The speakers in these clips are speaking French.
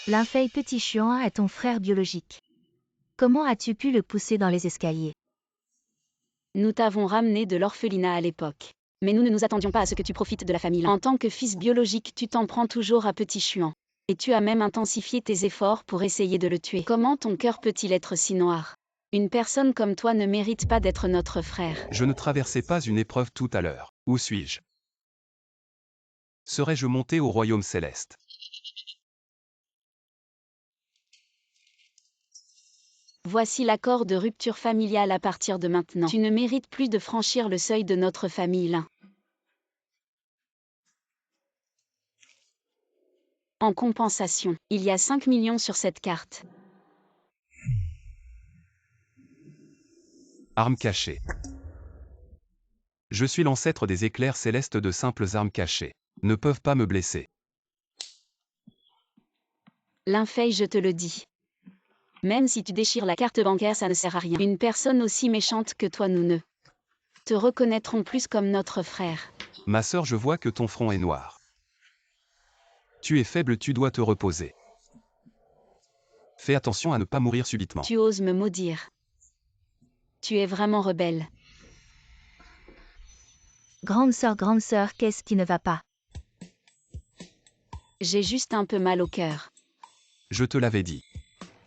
Linfei Petit Chuan est ton frère biologique. Comment as-tu pu le pousser dans les escaliers? Nous t'avons ramené de l'orphelinat à l'époque. Mais nous ne nous attendions pas à ce que tu profites de la famille. En tant que fils biologique, tu t'en prends toujours à Petit Chuan. Et tu as même intensifié tes efforts pour essayer de le tuer. Comment ton cœur peut-il être si noir? Une personne comme toi ne mérite pas d'être notre frère. Je ne traversais pas une épreuve tout à l'heure. Où suis-je? Serais-je monté au royaume céleste? Voici l'accord de rupture familiale à partir de maintenant. Tu ne mérites plus de franchir le seuil de notre famille Lin. En compensation, il y a 5 millions sur cette carte. Armes cachées. Je suis l'ancêtre des éclairs célestes, de simples armes cachées ne peuvent pas me blesser. Linfei, je te le dis. Même si tu déchires la carte bancaire, ça ne sert à rien. Une personne aussi méchante que toi, nous ne te reconnaîtrons plus comme notre frère. Ma sœur, je vois que ton front est noir. Tu es faible, tu dois te reposer. Fais attention à ne pas mourir subitement. Tu oses me maudire. Tu es vraiment rebelle. Grande sœur, qu'est-ce qui ne va pas? J'ai juste un peu mal au cœur. Je te l'avais dit.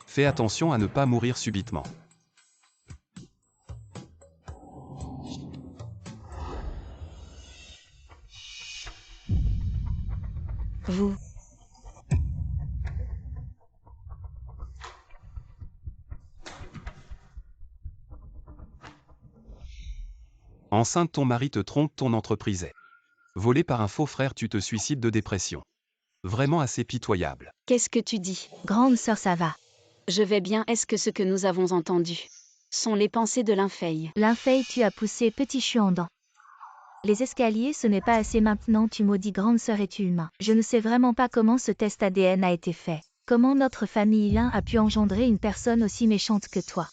Fais attention à ne pas mourir subitement. Vous. Enceinte, ton mari te trompe, ton entreprise est volée par un faux frère, tu te suicides de dépression. Vraiment assez pitoyable. Qu'est-ce que tu dis? Grande sœur, ça va. Je vais bien. Est-ce que ce que nous avons entendu sont les pensées de Linfei? Linfei, tu as poussé Petit Chuan dans les escaliers, ce n'est pas assez maintenant, tu maudis grande sœur, es-tu humain? Je ne sais vraiment pas comment ce test ADN a été fait. Comment notre famille Lin a pu engendrer une personne aussi méchante que toi?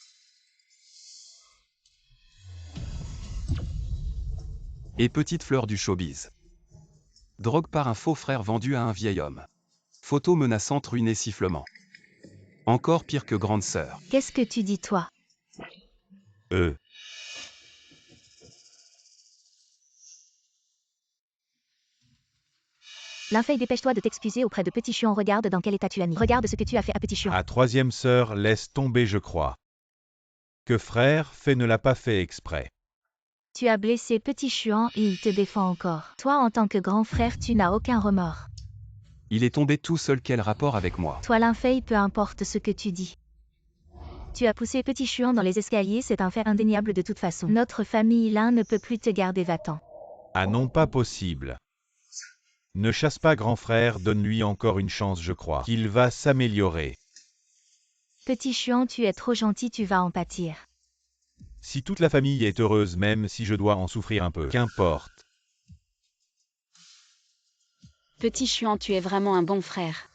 Et petite fleur du showbiz. Drogue par un faux frère vendu à un vieil homme. Photo menaçante, ruinée, sifflement. Encore pire que grande sœur. Qu'est-ce que tu dis, toi? Linfei, dépêche-toi de t'excuser auprès de Petit Chuan. Regarde dans quel état tu l'as mis. Regarde ce que tu as fait à Petit Chuan. À troisième sœur, laisse tomber, je crois. Que frère fait ne l'a pas fait exprès. Tu as blessé Petit Chuan et il te défend encore. Toi, en tant que grand frère, tu n'as aucun remords. Il est tombé tout seul, quel rapport avec moi? Toi, Linfei, peu importe ce que tu dis. Tu as poussé Petit Chuan dans les escaliers, c'est un fait indéniable de toute façon. Notre famille Lin ne peut plus te garder, va-t'en. Ah non, pas possible. Ne chasse pas grand frère, donne-lui encore une chance, je crois. Qu'il va s'améliorer. Petit Chuan, tu es trop gentil, tu vas en pâtir. Si toute la famille est heureuse, même si je dois en souffrir un peu, qu'importe. Petit Chuan, tu es vraiment un bon frère.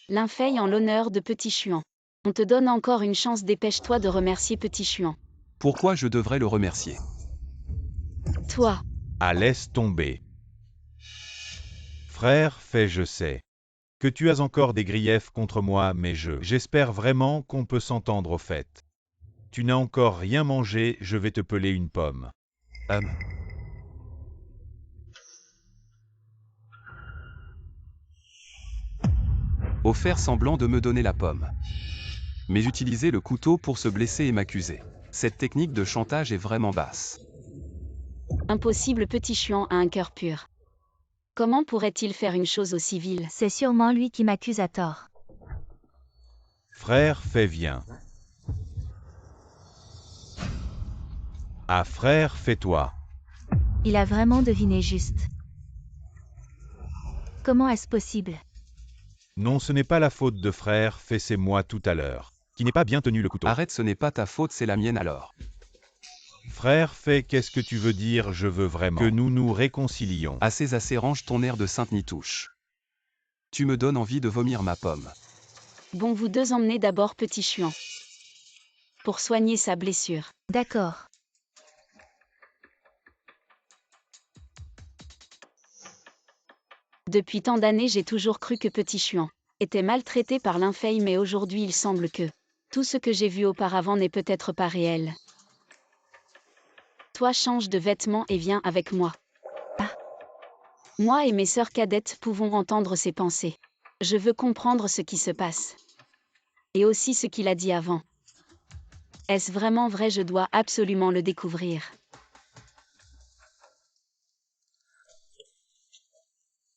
Linfei, en l'honneur de Petit Chuan. On te donne encore une chance, dépêche-toi de remercier Petit Chuan. Pourquoi je devrais le remercier? Toi, Ah, laisse tomber. Frère, fais, je sais que tu as encore des griefs contre moi, mais j'espère vraiment qu'on peut s'entendre au fait. Tu n'as encore rien mangé, je vais te peler une pomme. Au faire semblant de me donner la pomme. Mais utiliser le couteau pour se blesser et m'accuser. Cette technique de chantage est vraiment basse. impossible, Petit Chuan a un cœur pur. Comment pourrait-il faire une chose aussi vile? C'est sûrement lui qui m'accuse à tort. Frère, fais, viens. Ah frère, fais-toi. Il a vraiment deviné juste. Comment est-ce possible? Non, ce n'est pas la faute de frère, fais, c'est moi tout à l'heure, qui n'ai pas bien tenu le couteau. Arrête, ce n'est pas ta faute, c'est la mienne alors. Frère, fais, qu'est-ce que tu veux dire? Je veux vraiment que nous nous réconcilions. Assez, range ton air de sainte nitouche. Tu me donnes envie de vomir ma pomme. Bon, vous deux emmenez d'abord Petit Chuan pour soigner sa blessure. D'accord. Depuis tant d'années, j'ai toujours cru que Petit Chuan était maltraité par l'infeille, mais aujourd'hui il semble que tout ce que j'ai vu auparavant n'est peut-être pas réel. Toi, change de vêtements et viens avec moi. Moi et mes sœurs cadettes pouvons entendre ses pensées. Je veux comprendre ce qui se passe. Et aussi ce qu'il a dit avant. Est-ce vraiment vrai? Je dois absolument le découvrir.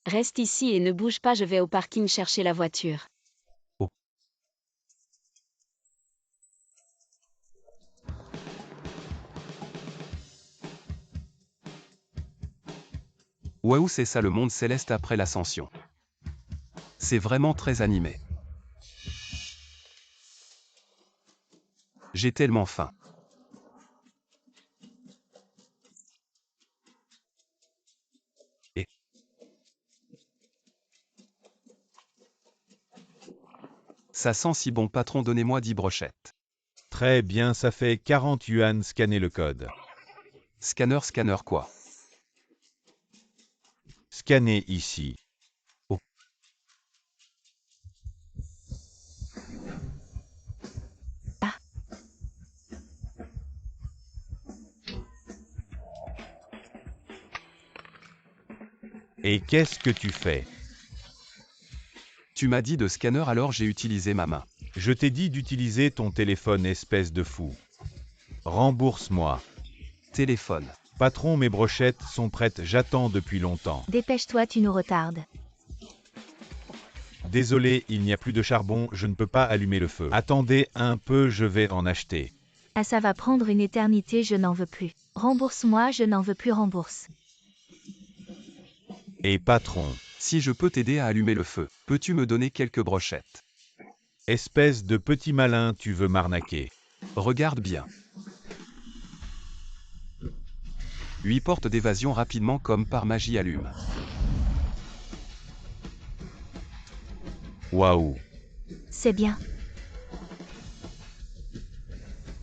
Reste ici et ne bouge pas, je vais au parking chercher la voiture. Waouh, c'est ça le monde céleste après l'ascension. C'est vraiment très animé. J'ai tellement faim. Et ça sent si bon, patron, donnez-moi 10 brochettes. Très bien, ça fait 40 yuan, scannez le code. Scanner quoi? Scannez ici. Et qu'est-ce que tu fais? Tu m'as dit de scanner, alors j'ai utilisé ma main. Je t'ai dit d'utiliser ton téléphone, espèce de fou. Rembourse-moi. Téléphone. Patron, mes brochettes sont prêtes, j'attends depuis longtemps. Dépêche-toi, tu nous retardes. Désolé, il n'y a plus de charbon, je ne peux pas allumer le feu. Attendez un peu, je vais en acheter. Ah, ça va prendre une éternité, je n'en veux plus. Rembourse-moi, je n'en veux plus, rembourse. Et patron, Si je peux t'aider à allumer le feu, peux-tu me donner quelques brochettes? espèce de petit malin, tu veux m'arnaquer. Regarde bien. 8 portes d'évasion rapidement comme par magie allument. Waouh. C'est bien.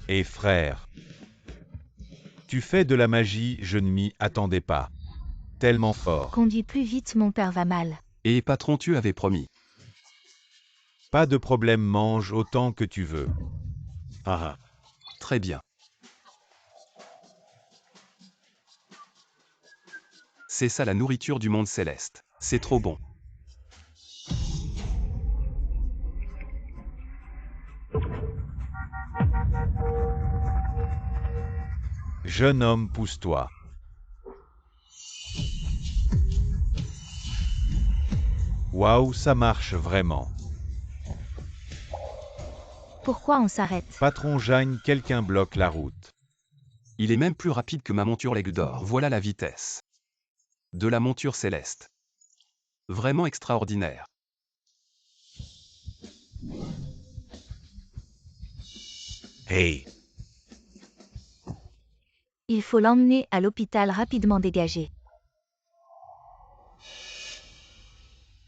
Et frère, tu fais de la magie, je ne m'y attendais pas. Tellement fort. Conduis plus vite, mon père va mal. Et patron, tu avais promis. Pas de problème, mange autant que tu veux. Ah, très bien. C'est ça la nourriture du monde céleste. C'est trop bon. Jeune homme, pousse-toi. Waouh, ça marche vraiment. Pourquoi on s'arrête? Patron Jagne, quelqu'un bloque la route. Il est même plus rapide que ma monture l'aigle d'or. Voilà la vitesse de la monture céleste. Vraiment extraordinaire. Hey, Il faut l'emmener à l'hôpital, rapidement, dégagé.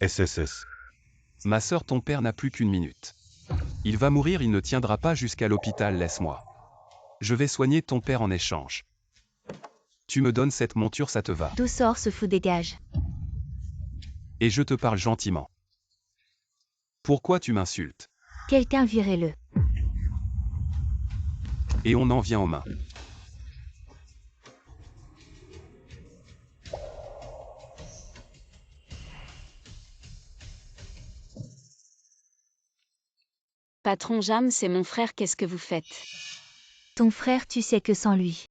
SSS. Ma sœur, ton père n'a plus qu'une minute. Il va mourir, il ne tiendra pas jusqu'à l'hôpital, laisse-moi. Je vais soigner ton père en échange. Tu me donnes cette monture, ça te va. D'où sort ce fou, dégage. Et je te parle gentiment. Pourquoi tu m'insultes? Quelqu'un virez-le. Et on en vient aux mains. Patron Jam, c'est mon frère, qu'est-ce que vous faites? Ton frère, tu sais que sans lui,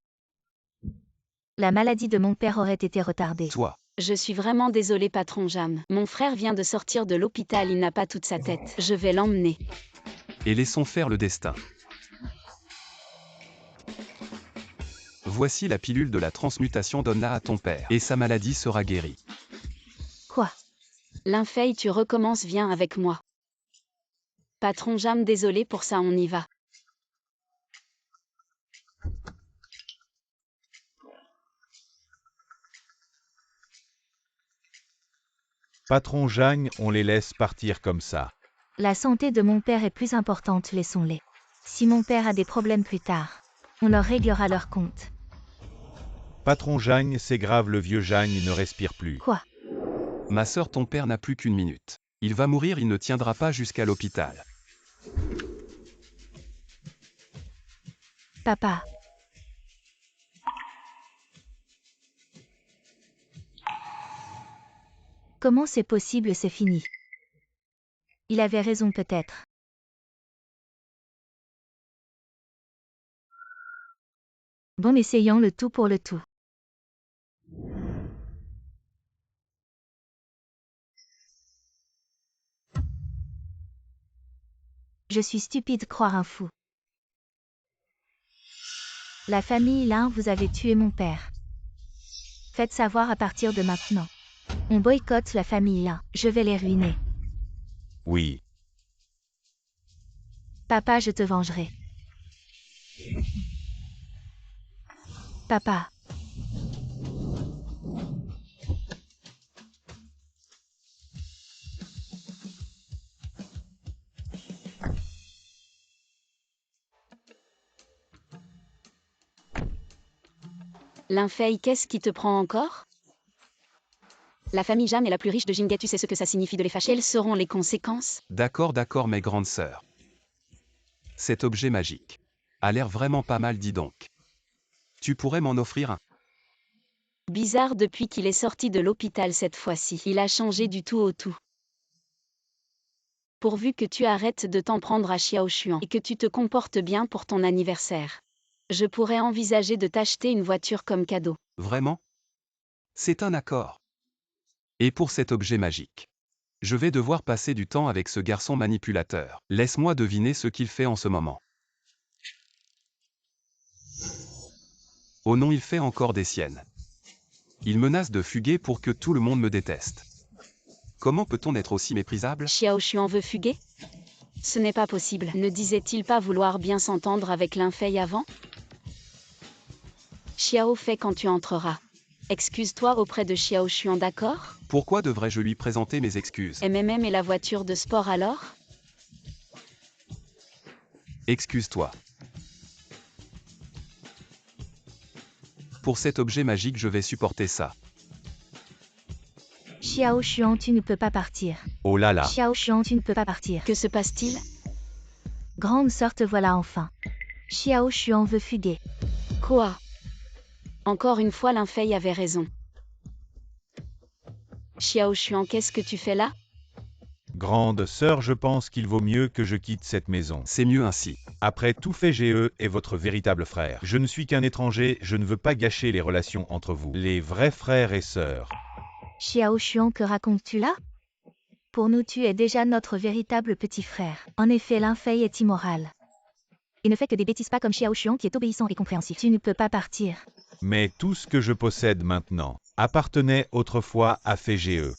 la maladie de mon père aurait été retardée. Toi, Je suis vraiment désolé, patron Jam. Mon frère vient de sortir de l'hôpital, il n'a pas toute sa tête. Je vais l'emmener. et laissons faire le destin. Voici la pilule de la transmutation, donne-la à ton père, et sa maladie sera guérie. Quoi? L'infeille, tu recommences, viens avec moi. Patron Jam, désolé pour ça, on y va. Patron Jagne, on les laisse partir comme ça. La santé de mon père est plus importante, laissons-les. Si mon père a des problèmes plus tard, on leur réglera leur compte. Patron Jagne, c'est grave, le vieux Jagne ne respire plus. Quoi? Ma sœur, ton père n'a plus qu'une minute. Il va mourir, il ne tiendra pas jusqu'à l'hôpital. Papa. Comment c'est possible, c'est fini. Il avait raison peut-être. Bon, essayons le tout pour le tout. Je suis stupide, croire un fou. La famille Lin, vous avez tué mon père. Faites savoir à partir de maintenant. On boycotte la famille Lin, je vais les ruiner. Oui. Papa, je te vengerai. Papa. Linfei, qu'est-ce qui te prend encore? La famille Jam est la plus riche de Jinggai, tu sais ce que ça signifie de les fâcher? Quelles seront les conséquences? D'accord, mes grandes sœurs. Cet objet magique a l'air vraiment pas mal, dis donc. Tu pourrais m'en offrir un? Bizarre, depuis qu'il est sorti de l'hôpital cette fois-ci. Il a changé du tout au tout. Pourvu que tu arrêtes de t'en prendre à Xiao Xuan et que tu te comportes bien pour ton anniversaire. Je pourrais envisager de t'acheter une voiture comme cadeau. Vraiment? C'est un accord. Et pour cet objet magique, je vais devoir passer du temps avec ce garçon manipulateur. Laisse-moi deviner ce qu'il fait en ce moment. Oh non, il fait encore des siennes. Il menace de fuguer pour que tout le monde me déteste. Comment peut-on être aussi méprisable? Xiao Xuan veut fuguer? Ce n'est pas possible. Ne disait-il pas vouloir bien s'entendre avec Linfei avant? Xiao Fei, quand tu entreras. Excuse-toi auprès de Xiao Xuan, d'accord? Pourquoi devrais-je lui présenter mes excuses? MMM et la voiture de sport alors? Excuse-toi. Pour cet objet magique, je vais supporter ça. Xiao Xuan, tu ne peux pas partir. Oh là là. Xiao Xuan, tu ne peux pas partir. Que se passe-t-il? Grande sœur, te voilà enfin. Xiao Xuan veut fuguer. Quoi? Encore une fois, Linfei avait raison. Xiao Xuan, qu'est-ce que tu fais là? Grande sœur, je pense qu'il vaut mieux que je quitte cette maison. C'est mieux ainsi. Après tout, FGE est votre véritable frère. Je ne suis qu'un étranger, je ne veux pas gâcher les relations entre vous. Les vrais frères et sœurs. Xiao Xuan, que racontes-tu là? Pour nous, tu es déjà notre véritable petit frère. En effet, Linfei est immoral. Il ne fait que des bêtises, pas comme Xiao Xuan qui est obéissant et compréhensif. Tu ne peux pas partir. Mais tout ce que je possède maintenant appartenait autrefois à FGE.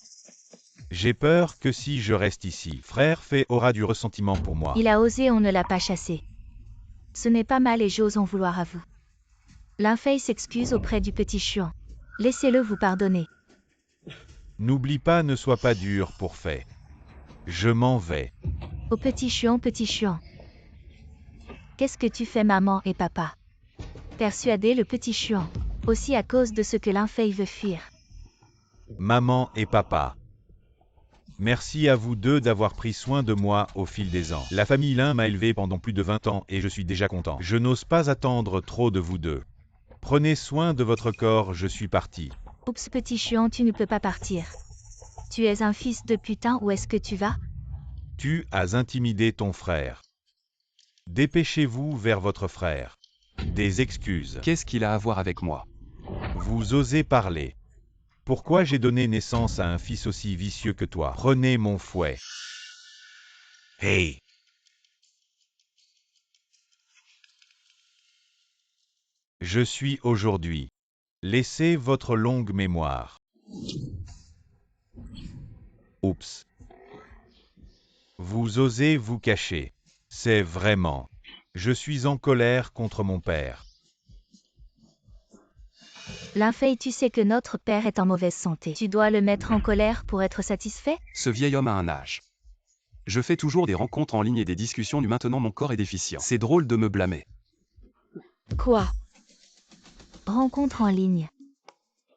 J'ai peur que si je reste ici, frère Fei aura du ressentiment pour moi. Il a osé, on ne l'a pas chassé. Ce n'est pas mal et j'ose en vouloir à vous. Linfei s'excuse auprès du petit Xuan. Laissez-le vous pardonner. N'oublie pas, ne sois pas dur pour Fei. Je m'en vais. Au petit Xuan, petit Xuan. Qu'est-ce que tu fais, maman et papa? Persuader le petit Xuan. Aussi à cause de ce que Linfei veut fuir. Maman et papa. Merci à vous deux d'avoir pris soin de moi au fil des ans. La famille Lin m'a élevé pendant plus de 20 ans et je suis déjà content. Je n'ose pas attendre trop de vous deux. Prenez soin de votre corps, je suis parti. Oups, petit Xuan, tu ne peux pas partir. Tu es un fils de putain, où est-ce que tu vas? Tu as intimidé ton frère. Dépêchez-vous vers votre frère. Des excuses. Qu'est-ce qu'il a à voir avec moi? Vous osez parler. Pourquoi j'ai donné naissance à un fils aussi vicieux que toi? Prenez mon fouet. Hey! Je suis aujourd'hui. Laissez votre longue mémoire. Oups. Vous osez vous cacher. C'est vraiment. Je suis en colère contre mon père. Linfei, tu sais que notre père est en mauvaise santé. Tu dois le mettre en colère pour être satisfait? Ce vieil homme a un âge. Je fais toujours des rencontres en ligne et des discussions nu, maintenant mon corps est déficient. C'est drôle de me blâmer. Quoi? Rencontre en ligne.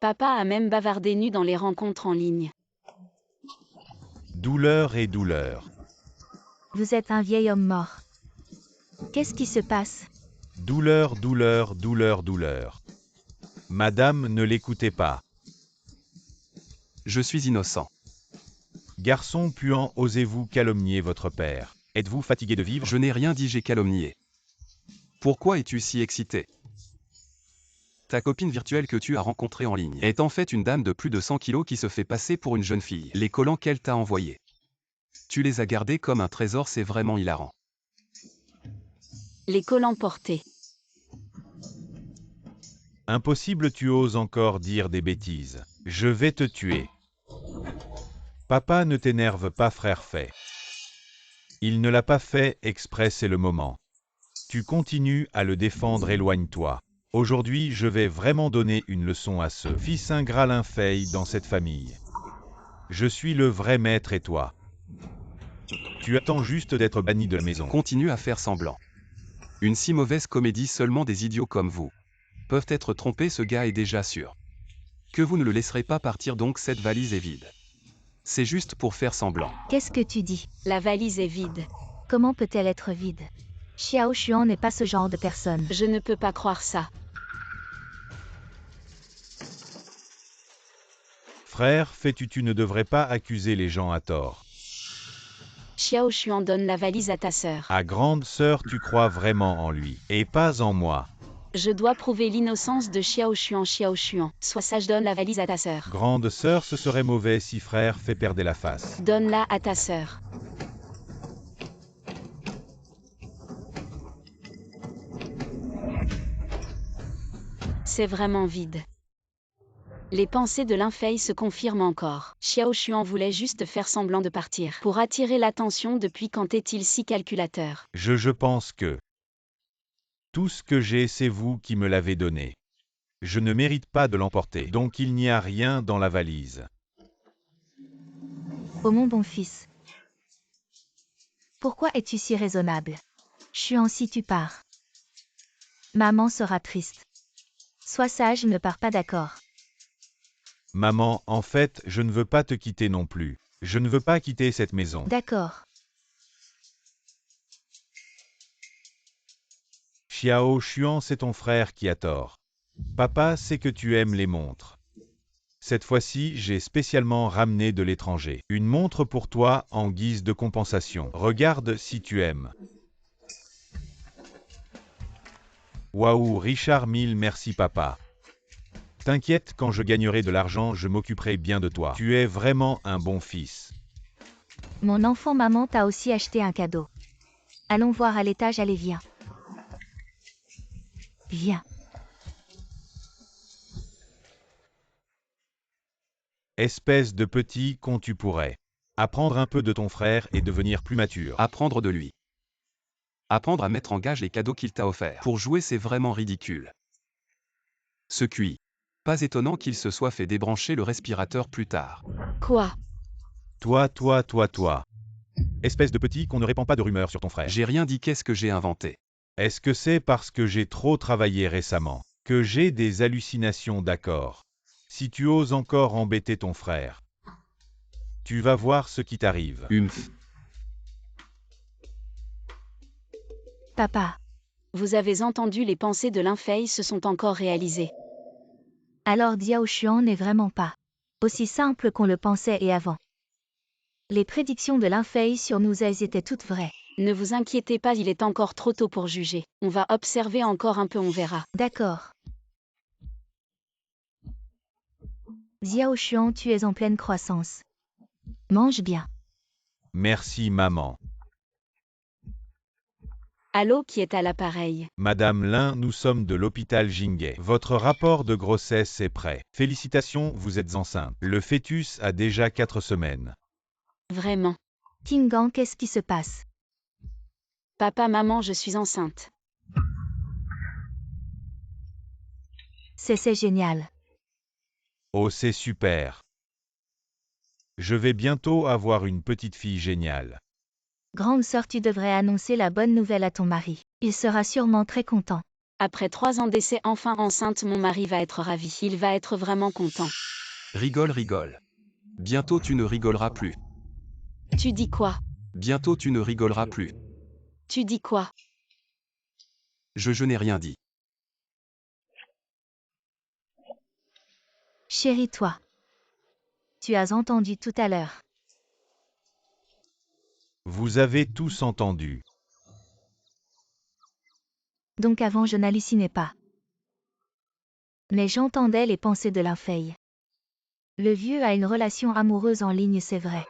Papa a même bavardé nu dans les rencontres en ligne. Douleur et douleur. Vous êtes un vieil homme mort. Qu'est-ce qui se passe? Douleur, douleur, douleur, douleur. Madame, ne l'écoutez pas. Je suis innocent. Garçon puant, osez-vous calomnier votre père? Êtes-vous fatigué de vivre? Je n'ai rien dit, j'ai calomnié. Pourquoi es-tu si excité? Ta copine virtuelle que tu as rencontrée en ligne est en fait une dame de plus de 100 kilos qui se fait passer pour une jeune fille. Les collants qu'elle t'a envoyés, tu les as gardés comme un trésor, c'est vraiment hilarant. Les collants portés. Impossible, tu oses encore dire des bêtises. Je vais te tuer. Papa, ne t'énerve pas, frère fait. Il ne l'a pas fait exprès, c'est le moment. Tu continues à le défendre, éloigne-toi. Aujourd'hui, je vais vraiment donner une leçon à ce fils ingrat l'infeille dans cette famille. Je suis le vrai maître et toi. Tu attends juste d'être banni de la maison. Continue à faire semblant. Une si mauvaise comédie, seulement des idiots comme vous peuvent être trompés, ce gars est déjà sûr que vous ne le laisserez pas partir, donc cette valise est vide. C'est juste pour faire semblant. Qu'est-ce que tu dis? La valise est vide. Comment peut-elle être vide? Xiao Xuan n'est pas ce genre de personne. Je ne peux pas croire ça. Frère, tu ne devrais pas accuser les gens à tort. Xiao Xuan donne la valise à ta sœur. À grande sœur, tu crois vraiment en lui, et pas en moi. Je dois prouver l'innocence de Xiao Xuan. Xiao Xuan, sois sage, donne la valise à ta sœur. Grande sœur, ce serait mauvais si frère fait perdre la face. Donne-la à ta sœur. C'est vraiment vide. Les pensées de l'infeille se confirment encore. Xiao Xuan voulait juste faire semblant de partir. Pour attirer l'attention, depuis quand est-il si calculateur? Je pense que tout ce que j'ai, c'est vous qui me l'avez donné. Je ne mérite pas de l'emporter, donc il n'y a rien dans la valise. Oh mon bon fils. Pourquoi es-tu si raisonnable? Xuan, si tu pars, maman sera triste. Sois sage, ne pars pas, d'accord? Maman, en fait, je ne veux pas te quitter non plus. Je ne veux pas quitter cette maison. D'accord. Xiao Xuan, c'est ton frère qui a tort. Papa sait que tu aimes les montres. Cette fois-ci, j'ai spécialement ramené de l'étranger. Une montre pour toi en guise de compensation. Regarde si tu aimes. Waouh, Richard, mille merci papa. T'inquiète, quand je gagnerai de l'argent, je m'occuperai bien de toi. Tu es vraiment un bon fils. Mon enfant, maman t'a aussi acheté un cadeau. Allons voir à l'étage, allez, viens. Viens. Espèce de petit con, tu pourrais apprendre un peu de ton frère et devenir plus mature. Apprendre de lui. Apprendre à mettre en gage les cadeaux qu'il t'a offerts. Pour jouer, c'est vraiment ridicule. Ce QI. Pas étonnant qu'il se soit fait débrancher le respirateur plus tard. Quoi? Toi. Espèce de petit qu'on ne répand pas de rumeurs sur ton frère. J'ai rien dit, qu'est-ce que j'ai inventé? Est-ce que c'est parce que j'ai trop travaillé récemment que j'ai des hallucinations, d'accord? Si tu oses encore embêter ton frère, tu vas voir ce qui t'arrive. Papa. Vous avez entendu, les pensées de l'infeille se sont encore réalisées. Alors Xiao Xuan n'est vraiment pas aussi simple qu'on le pensait et avant. Les prédictions de l'infeille sur nous, elles étaient toutes vraies. Ne vous inquiétez pas, il est encore trop tôt pour juger. On va observer encore un peu, on verra. D'accord. Xiao Xuan, tu es en pleine croissance. Mange bien. Merci maman. Allô, qui est à l'appareil? Madame Lin, nous sommes de l'hôpital Jinghe. Votre rapport de grossesse est prêt. Félicitations, vous êtes enceinte. Le fœtus a déjà 4 semaines. Vraiment? Tingang, qu'est-ce qui se passe? Papa, maman, je suis enceinte. C'est génial. Oh, c'est super. Je vais bientôt avoir une petite fille géniale. Grande sœur, tu devrais annoncer la bonne nouvelle à ton mari. Il sera sûrement très content. Après 3 ans d'essai, enfin enceinte, mon mari va être ravi. Il va être vraiment content. Rigole. Bientôt tu ne rigoleras plus. Tu dis quoi? Bientôt tu ne rigoleras plus. Tu dis quoi? Je n'ai rien dit. Chérie, toi. Tu as entendu tout à l'heure. Vous avez tous entendu. Donc avant je n'hallucinais pas. Mais j'entendais les pensées de l'infeille. Le vieux a une relation amoureuse en ligne, c'est vrai.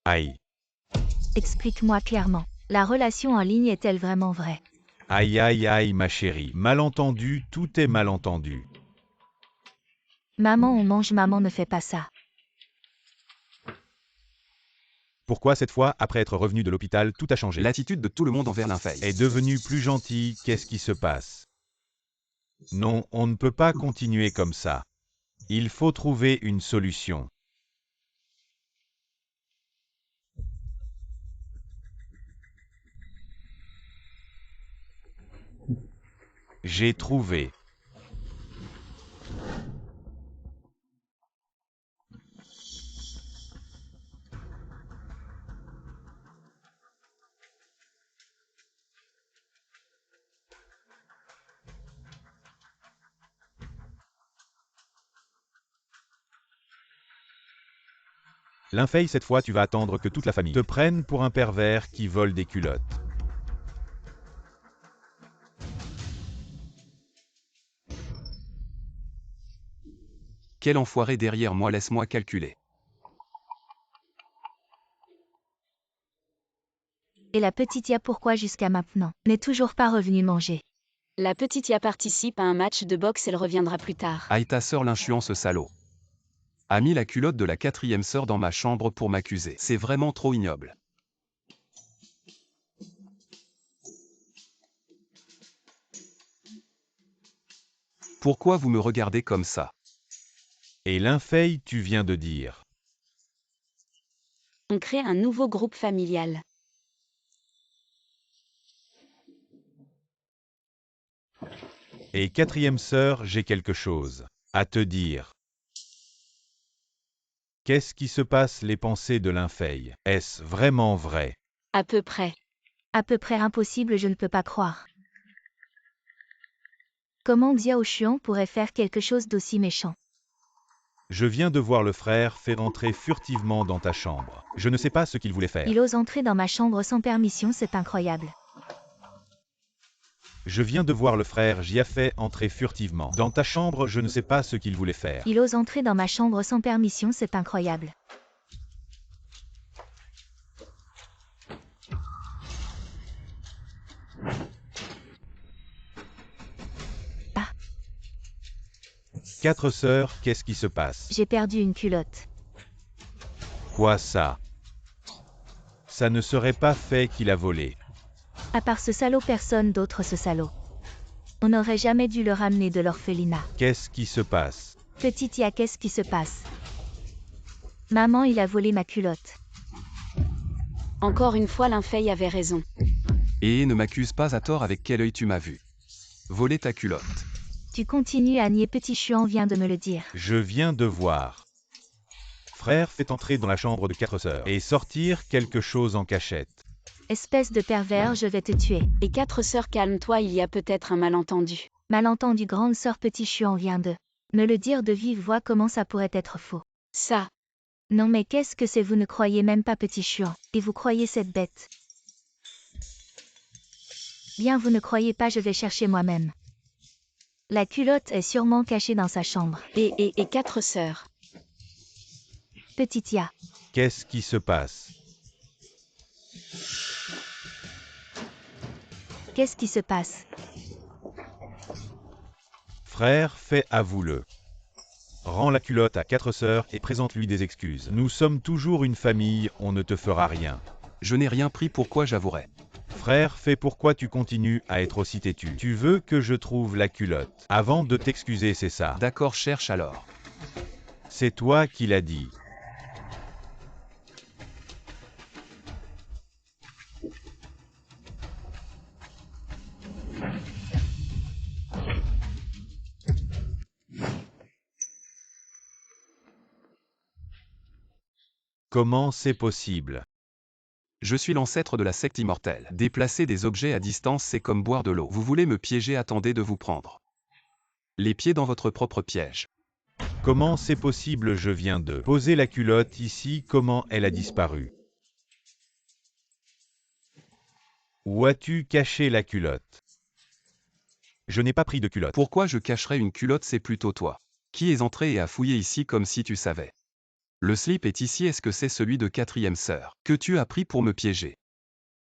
Aïe. Explique-moi clairement. La relation en ligne est-elle vraiment vraie? Aïe aïe aïe ma chérie. Malentendu, tout est malentendu. Maman, on mange, maman ne fait pas ça. Pourquoi cette fois, après être revenu de l'hôpital, tout a changé? L'attitude de tout le monde envers l'infeille Est devenu plus gentil, qu'est-ce qui se passe? Non, on ne peut pas continuer comme ça. Il faut trouver une solution. J'ai trouvé. L'infeille, cette fois, tu vas attendre que toute la famille te prenne pour un pervers qui vole des culottes. Quel enfoiré derrière moi, laisse-moi calculer. Et la petite Ya, pourquoi jusqu'à maintenant n'est toujours pas revenue manger? La petite Ya participe à un match de boxe, elle reviendra plus tard. Aïe ta sœur l'inchuant ce salaud. A mis la culotte de la 4e sœur dans ma chambre pour m'accuser. C'est vraiment trop ignoble. Pourquoi vous me regardez comme ça? Et l'infeille, tu viens de dire. On crée un nouveau groupe familial. Et 4e sœur, j'ai quelque chose à te dire. Qu'est-ce qui se passe les pensées de l'infeille? Est-ce vraiment vrai? À peu près. À peu près impossible, je ne peux pas croire. Comment Xiao Xuan pourrait faire quelque chose d'aussi méchant? Je viens de voir le frère faire entrer furtivement dans ta chambre. Je ne sais pas ce qu'il voulait faire. Il ose entrer dans ma chambre sans permission, c'est incroyable. Je viens de voir le frère Jiafei entrer furtivement dans ta chambre, je ne sais pas ce qu'il voulait faire. Il ose entrer dans ma chambre sans permission, c'est incroyable. Ah, 4 sœurs, qu'est-ce qui se passe? j'ai perdu une culotte. Quoi ça? Ça ne serait pas fait qu'il a volé. À part ce salaud, personne d'autre, ce salaud. On n'aurait jamais dû le ramener de l'orphelinat. Qu'est-ce qui se passe? Petite Ya, qu'est-ce qui se passe? Maman, il a volé ma culotte. Encore une fois, l'infeille avait raison. Et ne m'accuse pas à tort, avec quel œil tu m'as vu voler ta culotte. Tu continues à nier, petit Xuan vient de me le dire. Je viens de voir. Frère fait entrer dans la chambre de 4 sœurs et sortir quelque chose en cachette. Espèce de pervers, je vais te tuer. Et 4 sœurs, calme-toi, il y a peut-être un malentendu. Malentendu, grande sœur, petit Xuan vient de me le dire de vive voix, comment ça pourrait être faux? Ça. Non mais qu'est-ce que c'est, vous ne croyez même pas, petit Xuan, et vous croyez cette bête? Bien, vous ne croyez pas, je vais chercher moi-même. La culotte est sûrement cachée dans sa chambre. Et 4 sœurs. Petite Ya, Qu'est-ce qui se passe? qu'est-ce qui se passe? Frère fait, avoue-le. Rends la culotte à 4 sœurs et présente-lui des excuses. Nous sommes toujours une famille, on ne te fera rien. Je n'ai rien pris, pourquoi j'avouerais? Frère fait, pourquoi tu continues à être aussi têtu? Tu veux que je trouve la culotte avant de t'excuser, c'est ça? D'accord, cherche alors. C'est toi qui l'as dit. Comment c'est possible? Je suis l'ancêtre de la secte immortelle. Déplacer des objets à distance, c'est comme boire de l'eau. Vous voulez me piéger, attendez de vous prendre les pieds dans votre propre piège. Comment c'est possible? Je viens de poser la culotte ici, comment elle a disparu? Où as-tu caché la culotte? Je n'ai pas pris de culotte. Pourquoi je cacherais une culotte? C'est plutôt toi qui es entré et a fouillé ici comme si tu savais. Le slip est ici, est-ce que c'est celui de quatrième sœur que tu as pris pour me piéger?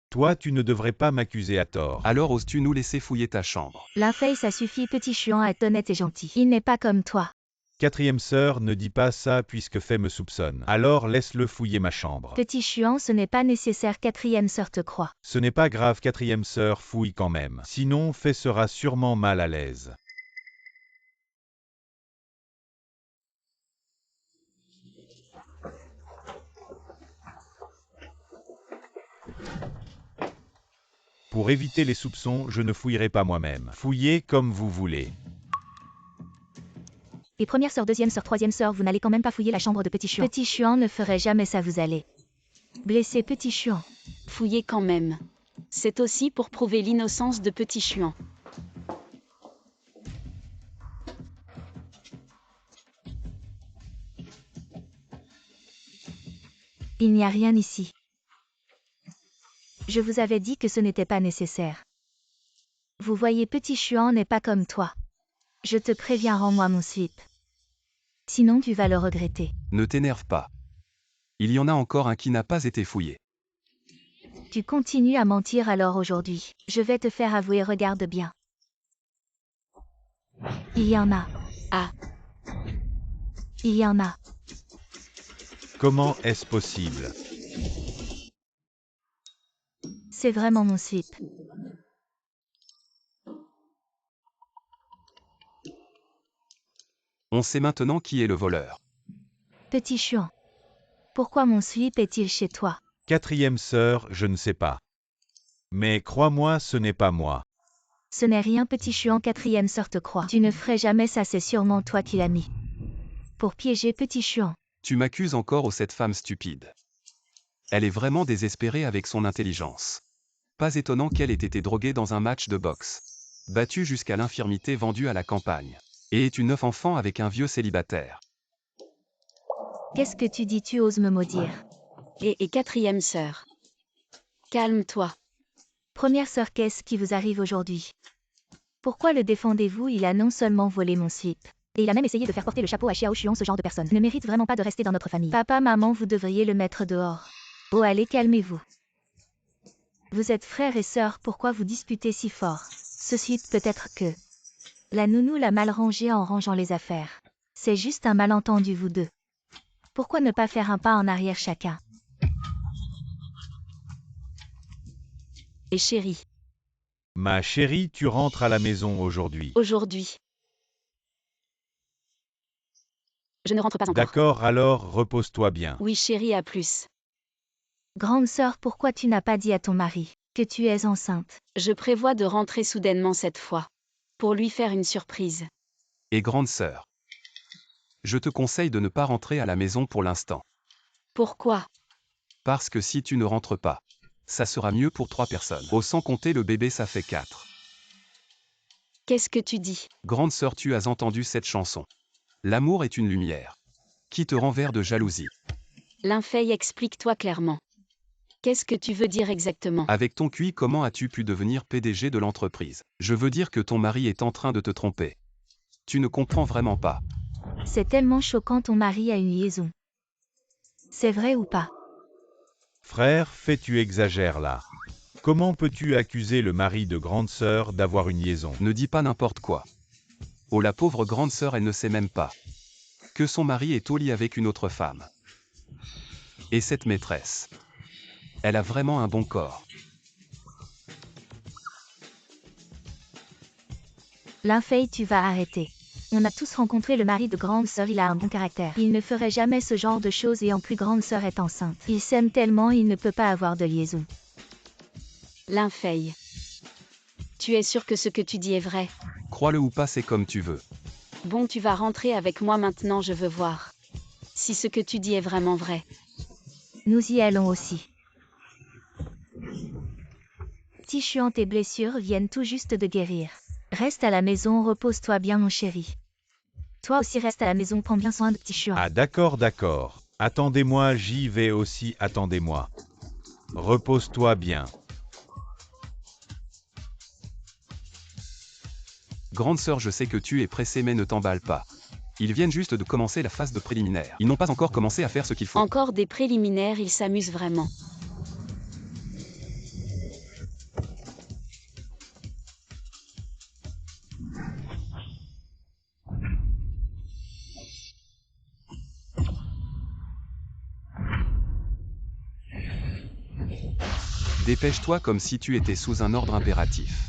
Toi, tu ne devrais pas m'accuser à tort. Alors oses-tu nous laisser fouiller ta chambre? L'infei, ça suffit, petit Chuan est honnête et gentil. Il n'est pas comme toi. Quatrième sœur, ne dis pas ça puisque Fei me soupçonne. Alors laisse-le fouiller ma chambre. Petit Chuan, ce n'est pas nécessaire, quatrième sœur te croit. Ce n'est pas grave, quatrième sœur, fouille quand même. Sinon, Fei sera sûrement mal à l'aise. Pour éviter les soupçons, je ne fouillerai pas moi-même. Fouillez comme vous voulez. Et première sœur, deuxième sœur, troisième sœur, vous n'allez quand même pas fouiller la chambre de Petit Chuan. Petit Chuan ne ferait jamais ça, vous allez blesser Petit Chuan. Fouillez quand même. C'est aussi pour prouver l'innocence de Petit Chuan. Il n'y a rien ici. Je vous avais dit que ce n'était pas nécessaire. Vous voyez, Petit Chuan n'est pas comme toi. Je te préviens, rends-moi mon slip. Sinon tu vas le regretter. Ne t'énerve pas. Il y en a encore un qui n'a pas été fouillé. Tu continues à mentir alors aujourd'hui. Je vais te faire avouer, regarde bien. Il y en a. Ah. Il y en a. Comment est-ce possible? C'est vraiment mon slip. On sait maintenant qui est le voleur. Petit Chuan. Pourquoi mon slip est-il chez toi? Quatrième sœur, je ne sais pas. Mais crois-moi, ce n'est pas moi. Ce n'est rien, Petit Chuan, quatrième sœur te croit. Tu ne ferais jamais ça, c'est sûrement toi qui l'as mis. Pour piéger Petit Chuan. Tu m'accuses encore, ô cette femme stupide. Elle est vraiment désespérée avec son intelligence. Pas étonnant qu'elle ait été droguée dans un match de boxe. Battue jusqu'à l'infirmité, vendue à la campagne. Et est une 9 enfants avec un vieux célibataire. Qu'est-ce que tu dis? Tu oses me maudire? Et quatrième sœur. Calme-toi. Première sœur, qu'est-ce qui vous arrive aujourd'hui? Pourquoi le défendez-vous? Il a non seulement volé mon slip, et il a même essayé de faire porter le chapeau à Xiao Xuan. Ce genre de personne ne mérite vraiment pas de rester dans notre famille. Papa, maman, vous devriez le mettre dehors. Oh, allez, calmez-vous. Vous êtes frères et sœurs, pourquoi vous disputez si fort? Ce slip, peut-être que la nounou l'a mal rangé en rangeant les affaires. C'est juste un malentendu, vous deux. Pourquoi ne pas faire un pas en arrière chacun? Et chérie. Ma chérie, tu rentres à la maison aujourd'hui. Aujourd'hui. Je ne rentre pas encore. D'accord, alors repose-toi bien. Oui chérie, à plus. Grande sœur, pourquoi tu n'as pas dit à ton mari que tu es enceinte? Je prévois de rentrer soudainement cette fois. Pour lui faire une surprise. Et grande sœur, je te conseille de ne pas rentrer à la maison pour l'instant. Pourquoi? Parce que si tu ne rentres pas, ça sera mieux pour 3 personnes. Oh, sans compter le bébé, ça fait 4. Qu'est-ce que tu dis? Grande sœur, tu as entendu cette chanson. L'amour est une lumière qui te renverse de jalousie. L'infei, explique-toi clairement. Qu'est-ce que tu veux dire exactement? Avec ton QI, comment as-tu pu devenir PDG de l'entreprise? Je veux dire que ton mari est en train de te tromper. Tu ne comprends vraiment pas. C'est tellement choquant, ton mari a une liaison. C'est vrai ou pas? Frère, Fei, tu exagères là. Comment peux-tu accuser le mari de grande sœur d'avoir une liaison? Ne dis pas n'importe quoi. Oh, la pauvre grande sœur, elle ne sait même pas que son mari est au lit avec une autre femme. Et cette maîtresse, elle a vraiment un bon corps. L'infei, tu vas arrêter. On a tous rencontré le mari de grande sœur, il a un bon caractère. Il ne ferait jamais ce genre de choses et en plus grande sœur est enceinte. Il s'aime tellement, il ne peut pas avoir de liaison. L'infei. Tu es sûr que ce que tu dis est vrai? Crois-le ou pas, c'est comme tu veux. Bon, tu vas rentrer avec moi maintenant, je veux voir si ce que tu dis est vraiment vrai. Nous y allons aussi. Petit Chuan, tes blessures viennent tout juste de guérir. Reste à la maison, repose-toi bien mon chéri. Toi aussi reste à la maison, prends bien soin de Petit Chuan. Ah d'accord, d'accord. Attendez-moi, j'y vais aussi, attendez-moi. Repose-toi bien. Grande sœur, je sais que tu es pressée mais ne t'emballe pas. Ils viennent juste de commencer la phase de préliminaire. Ils n'ont pas encore commencé à faire ce qu'il faut. Encore des préliminaires, ils s'amusent vraiment. Dépêche-toi comme si tu étais sous un ordre impératif.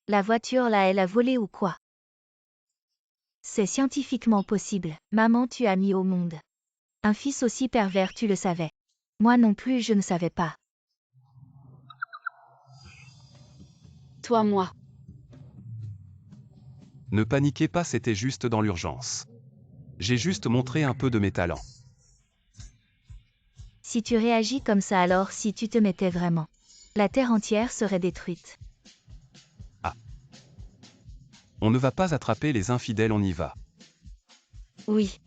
La voiture là, elle a volé ou quoi? C'est scientifiquement possible. Maman, tu as mis au monde un fils aussi pervers, tu le savais. Moi non plus, je ne savais pas. Toi, moi. Ne paniquez pas, c'était juste dans l'urgence. J'ai juste montré un peu de mes talents. Si tu réagis comme ça, alors si tu te mettais vraiment, la terre entière serait détruite. On ne va pas attraper les infidèles, on y va. Oui.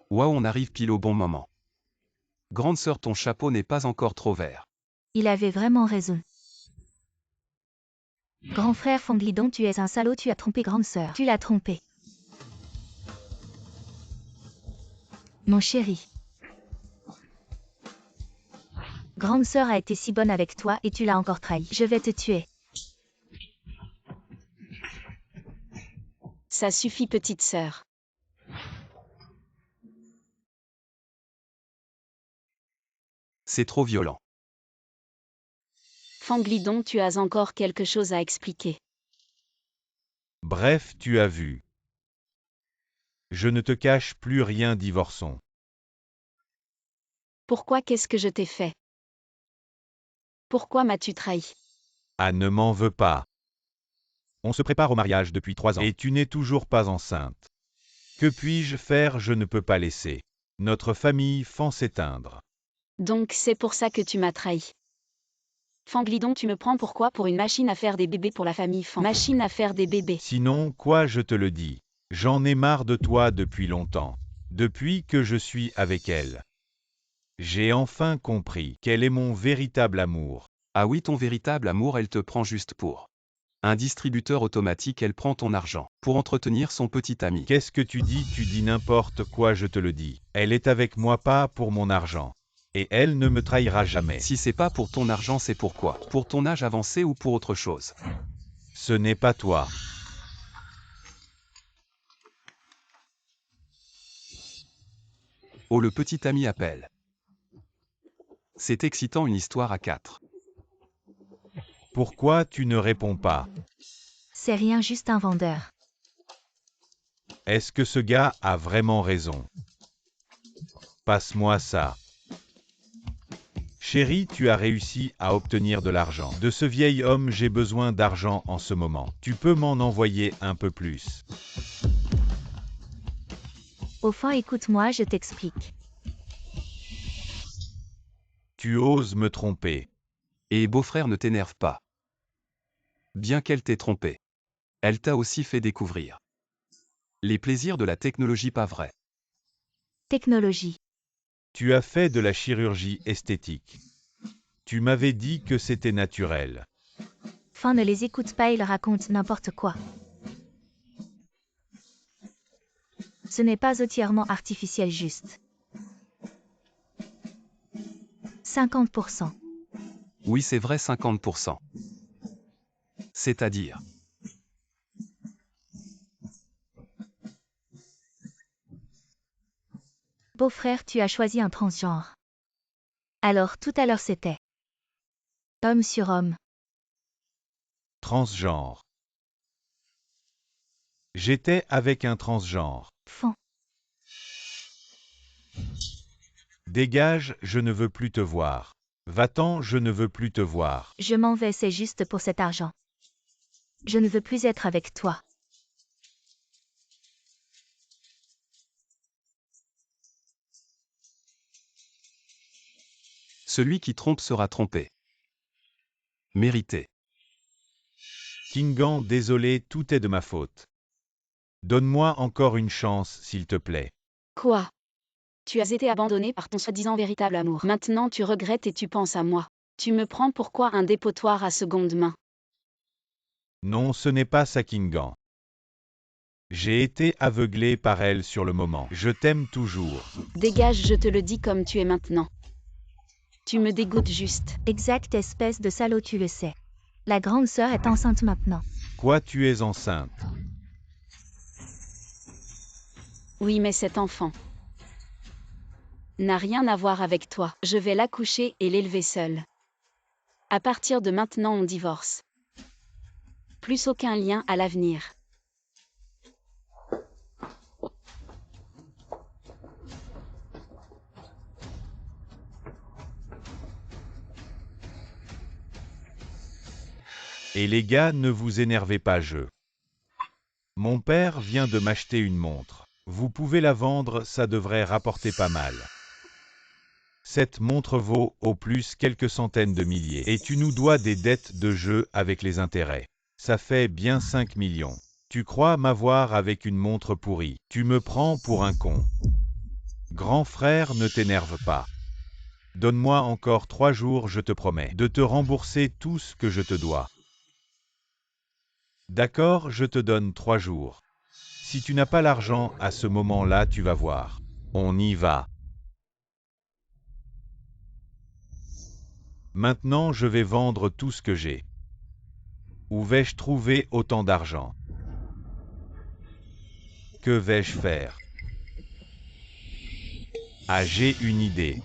Waouh, on arrive pile au bon moment. Grande sœur, ton chapeau n'est pas encore trop vert. Il avait vraiment raison. Grand frère Fanglidon, tu es un salaud, tu as trompé grande sœur. Tu l'as trompé. Mon chéri. Grande sœur a été si bonne avec toi et tu l'as encore trahi. Je vais te tuer. Ça suffit, petite sœur. C'est trop violent. Fanglidon, tu as encore quelque chose à expliquer. Bref, tu as vu. Je ne te cache plus rien, divorçons. Pourquoi, qu'est-ce que je t'ai fait? Pourquoi m'as-tu trahi? Ah, ne m'en veux pas. On se prépare au mariage depuis 3 ans. Et tu n'es toujours pas enceinte. Que puis-je faire? Je ne peux pas laisser notre famille Fan s'éteindre. Donc c'est pour ça que tu m'as trahi. Fanglidon, tu me prends pourquoi? Pour une machine à faire des bébés pour la famille Fan. Machine à faire des bébés. Sinon, quoi, je te le dis. J'en ai marre de toi depuis longtemps. Depuis que je suis avec elle. J'ai enfin compris quel est mon véritable amour. Ah oui, ton véritable amour, elle te prend juste pour un distributeur automatique, elle prend ton argent pour entretenir son petit ami. Qu'est-ce que tu dis? Tu dis n'importe quoi, je te le dis. Elle est avec moi pas pour mon argent. Et elle ne me trahira jamais. Si c'est pas pour ton argent, c'est pourquoi? Pour ton âge avancé ou pour autre chose? Ce n'est pas toi. Oh, le petit ami appelle. C'est excitant, une histoire à 4. Pourquoi tu ne réponds pas? C'est rien, juste un vendeur. Est-ce que ce gars a vraiment raison? Passe-moi ça. Chérie, tu as réussi à obtenir de l'argent. De ce vieil homme, j'ai besoin d'argent en ce moment. Tu peux m'en envoyer un peu plus? Au fond, écoute-moi, je t'explique. Tu oses me tromper. Et beau-frère, ne t'énerve pas. Bien qu'elle t'ait trompé, elle t'a aussi fait découvrir les plaisirs de la technologie, pas vrai? Technologie. Tu as fait de la chirurgie esthétique. Tu m'avais dit que c'était naturel. Fan, ne les écoute pas, ils racontent n'importe quoi. Ce n'est pas entièrement artificiel juste. 50%. Oui, c'est vrai 50%. C'est-à-dire. Beau-frère, tu as choisi un transgenre. Alors tout à l'heure c'était homme sur homme. Transgenre. J'étais avec un transgenre. Fond. Dégage, je ne veux plus te voir. Va-t'en, je ne veux plus te voir. Je m'en vais, c'est juste pour cet argent. Je ne veux plus être avec toi. Celui qui trompe sera trompé. Mérité. Kingan, désolé, tout est de ma faute. Donne-moi encore une chance, s'il te plaît. Quoi? Tu as été abandonné par ton soi-disant véritable amour. Maintenant tu regrettes et tu penses à moi. Tu me prends pour quoi, un dépotoir à seconde main? Non, ce n'est pas ça, Kingan. J'ai été aveuglé par elle sur le moment. Je t'aime toujours. Dégage, je te le dis comme tu es maintenant. Tu me dégoûtes juste. Exact, espèce de salaud, tu le sais. La grande sœur est enceinte maintenant. Quoi, tu es enceinte? Oui, mais cet enfant n'a rien à voir avec toi. Je vais l'accoucher et l'élever seule. À partir de maintenant, on divorce. Plus aucun lien à l'avenir. Et les gars, ne vous énervez pas, Mon père vient de m'acheter une montre. Vous pouvez la vendre, ça devrait rapporter pas mal. Cette montre vaut, au plus, quelques centaines de milliers. Et tu nous dois des dettes de jeu avec les intérêts. Ça fait bien 5 millions. Tu crois m'avoir avec une montre pourrie. Tu me prends pour un con. Grand frère, ne t'énerve pas. Donne-moi encore 3 jours, je te promets, de te rembourser tout ce que je te dois. D'accord, je te donne 3 jours. Si tu n'as pas l'argent, à ce moment-là, tu vas voir. On y va. Maintenant, je vais vendre tout ce que j'ai. Où vais-je trouver autant d'argent? Que vais-je faire? Ah, j'ai une idée.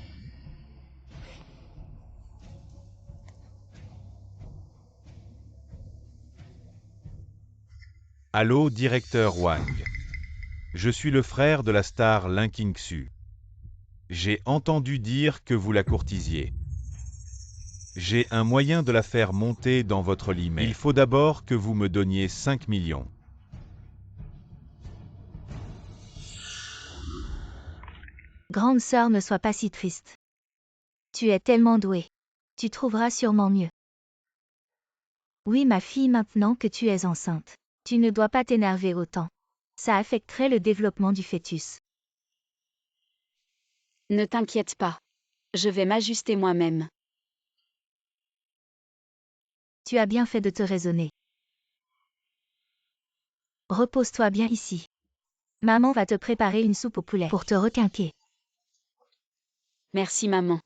Allô, directeur Wang. Je suis le frère de la star Lin Qingxu. J'ai entendu dire que vous la courtisiez. J'ai un moyen de la faire monter dans votre lit, mais il faut d'abord que vous me donniez 5 millions. Grande sœur, ne sois pas si triste. Tu es tellement douée. Tu trouveras sûrement mieux. Oui, ma fille, maintenant que tu es enceinte. Tu ne dois pas t'énerver autant. Ça affecterait le développement du fœtus. Ne t'inquiète pas. Je vais m'ajuster moi-même. Tu as bien fait de te raisonner. Repose-toi bien ici. Maman va te préparer une soupe au poulet pour te requinquer. Merci maman.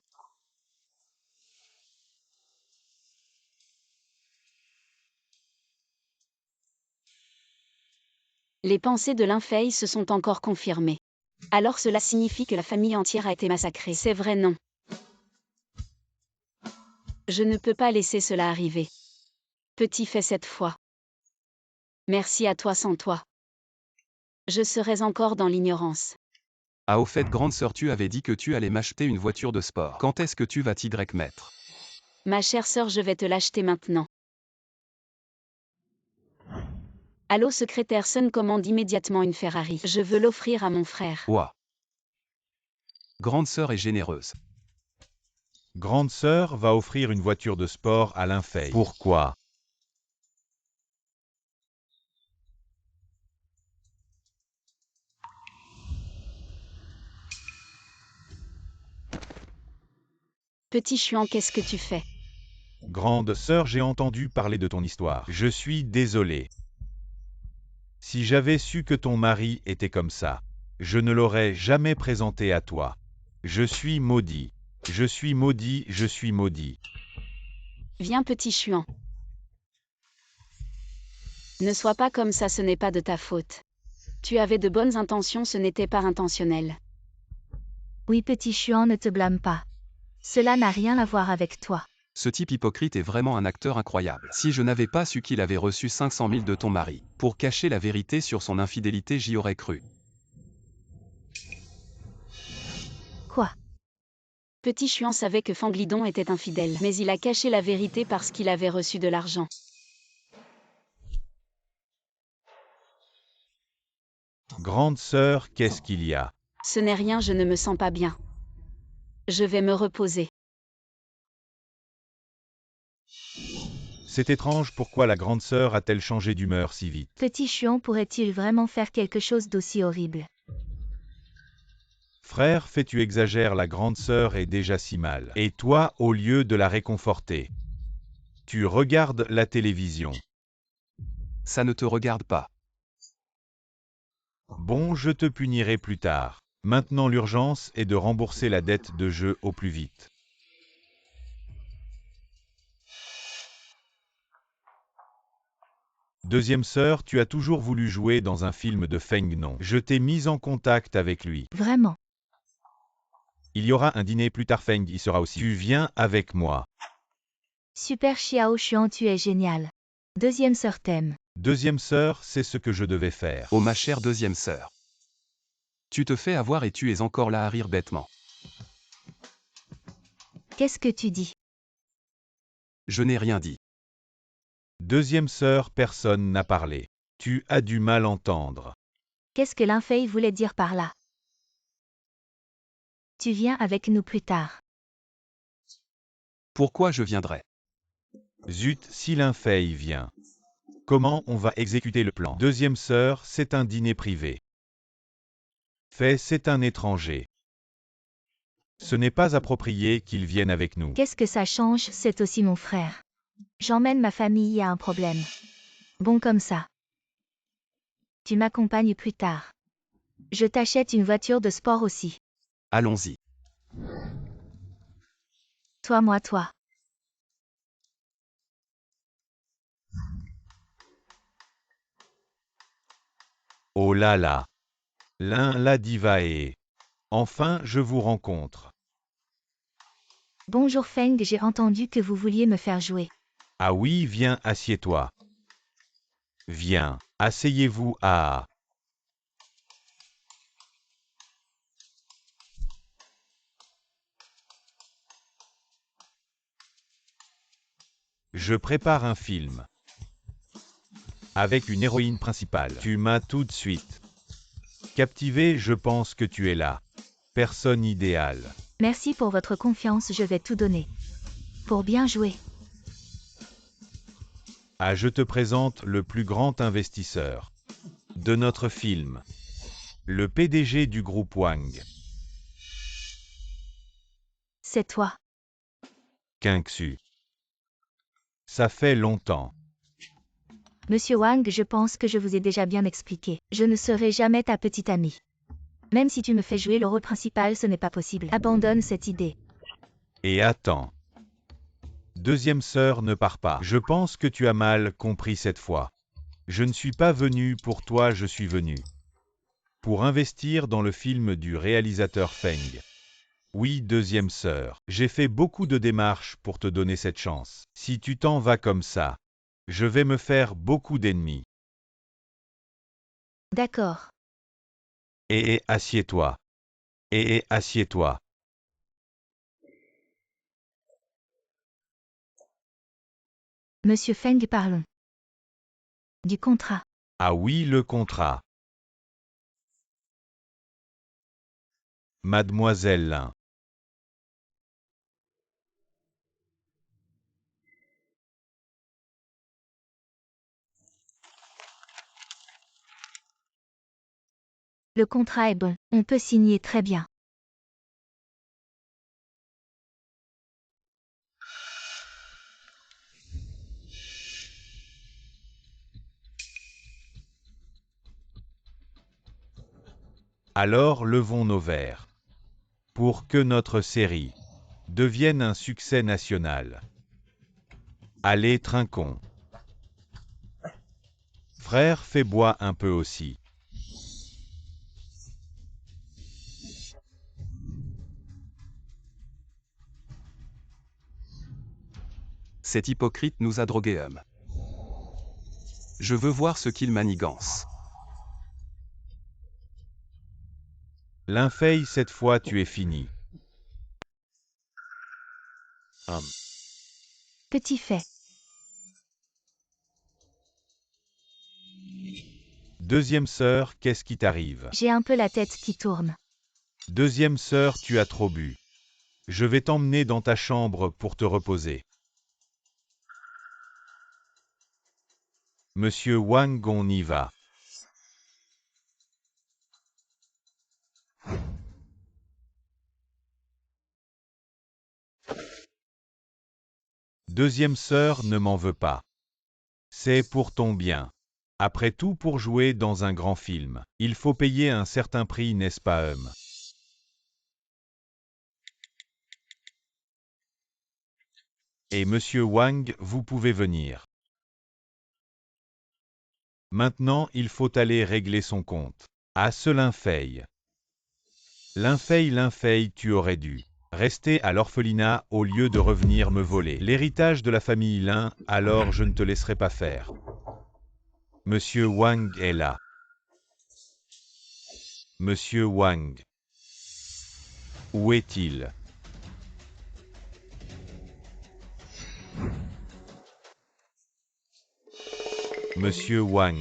Les pensées de Linfei se sont encore confirmées. Alors cela signifie que la famille entière a été massacrée. C'est vrai, non. Je ne peux pas laisser cela arriver. Petit fait cette fois. Merci à toi, sans toi. Je serais encore dans l'ignorance. Ah, au fait, grande sœur, tu avais dit que tu allais m'acheter une voiture de sport. Quand est-ce que tu vas t'y mettre? Ma chère sœur, je vais te l'acheter maintenant. Allô, secrétaire Sun commande immédiatement une Ferrari. Je veux l'offrir à mon frère. Ouah. Grande sœur est généreuse. Grande sœur va offrir une voiture de sport à Linfei. Pourquoi? Petit Chuan, qu'est-ce que tu fais? Grande sœur, j'ai entendu parler de ton histoire. Je suis désolé. Si j'avais su que ton mari était comme ça. Je ne l'aurais jamais présenté à toi. Je suis maudit. Je suis maudit, je suis maudit. Viens petit chuan. Ne sois pas comme ça, ce n'est pas de ta faute. Tu avais de bonnes intentions, ce n'était pas intentionnel. Oui, petit Chuan, ne te blâme pas. Cela n'a rien à voir avec toi. Ce type hypocrite est vraiment un acteur incroyable. Si je n'avais pas su qu'il avait reçu 500 000 de ton mari, pour cacher la vérité sur son infidélité, j'y aurais cru. Quoi? Petit chuan savait que Fanglidon était infidèle, mais il a caché la vérité parce qu'il avait reçu de l'argent. Grande sœur, qu'est-ce qu'il y a? Ce n'est rien, je ne me sens pas bien. Je vais me reposer. C'est étrange, pourquoi la grande sœur a-t-elle changé d'humeur si vite? Petit Chuan pourrait-il vraiment faire quelque chose d'aussi horrible? Frère, fais-tu exagères, la grande sœur est déjà si mal. Et toi, au lieu de la réconforter, tu regardes la télévision. Ça ne te regarde pas. Bon, je te punirai plus tard. Maintenant, l'urgence est de rembourser la dette de jeu au plus vite. Deuxième sœur, tu as toujours voulu jouer dans un film de Feng, non? Je t'ai mis en contact avec lui. Vraiment? Il y aura un dîner plus tard, Feng y sera aussi. Tu viens avec moi. Super Xiao Chuan, tu es génial. Deuxième sœur t'aime. Deuxième sœur, c'est ce que je devais faire. Oh ma chère deuxième sœur. Tu te fais avoir et tu es encore là à rire bêtement. Qu'est-ce que tu dis? Je n'ai rien dit. Deuxième sœur, personne n'a parlé. Tu as du mal entendre. Qu'est-ce que l'infeille voulait dire par là? Tu viens avec nous plus tard. Pourquoi je viendrais? Zut, si l'infeille vient. Comment on va exécuter le plan? Deuxième sœur, c'est un dîner privé. Fait, c'est un étranger. Ce n'est pas approprié qu'il vienne avec nous. Qu'est-ce que ça change, c'est aussi mon frère. J'emmène ma famille à un problème. Bon comme ça. Tu m'accompagnes plus tard. Je t'achète une voiture de sport aussi. Allons-y. Toi, moi, toi. Oh là là. L'un la diva et... Enfin, je vous rencontre. Bonjour Feng, j'ai entendu que vous vouliez me faire jouer. Ah oui, viens, assieds-toi. Viens, asseyez-vous à... Je prépare un film. Avec une héroïne principale. Tu m'as tout de suite captivé, je pense que tu es là. Personne idéale. Merci pour votre confiance, je vais tout donner. Pour bien jouer. Ah, je te présente le plus grand investisseur de notre film. Le PDG du groupe Wang. C'est toi. Kingsu. Ça fait longtemps. Monsieur Wang, je pense que je vous ai déjà bien expliqué. Je ne serai jamais ta petite amie. Même si tu me fais jouer le rôle principal, ce n'est pas possible. Abandonne cette idée. Et attends. Deuxième sœur, ne pars pas. Je pense que tu as mal compris cette fois. Je ne suis pas venu pour toi, je suis venu pour investir dans le film du réalisateur Feng. Oui, deuxième sœur, j'ai fait beaucoup de démarches pour te donner cette chance. Si tu t'en vas comme ça, je vais me faire beaucoup d'ennemis. D'accord. Assieds-toi. Assieds-toi. Monsieur Feng, parlons. Du contrat. Ah oui, le contrat. Mademoiselle Lin. Le contrat est bon. On peut signer très bien. Alors levons nos verres. Pour que notre série devienne un succès national. Allez, trinquons. Frère, fais boire un peu aussi. Cet hypocrite nous a drogués, homme. Je veux voir ce qu'il manigance. L'infeille, cette fois tu es fini. Petit fait. Deuxième sœur, qu'est-ce qui t'arrive? J'ai un peu la tête qui tourne. Deuxième sœur, tu as trop bu. Je vais t'emmener dans ta chambre pour te reposer. Monsieur Wang, on y va. Deuxième sœur, ne m'en veux pas. C'est pour ton bien. Après tout, pour jouer dans un grand film, il faut payer un certain prix, n'est-ce pas, homme? Et Monsieur Wang, vous pouvez venir. Maintenant, il faut aller régler son compte. Ah, ce Linfei. Linfei, tu aurais dû rester à l'orphelinat au lieu de revenir me voler l'héritage de la famille Lin, alors je ne te laisserai pas faire. Monsieur Wang est là. Monsieur Wang. Où est-il? Monsieur Wang.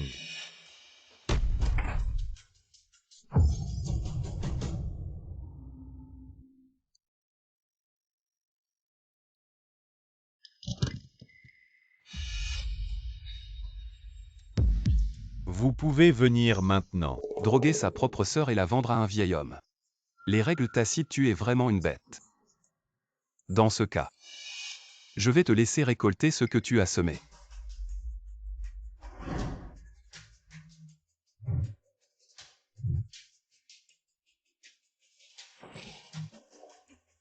Vous pouvez venir maintenant. Droguer sa propre sœur et la vendre à un vieil homme. Les règles tacites, tu es vraiment une bête. Dans ce cas, je vais te laisser récolter ce que tu as semé.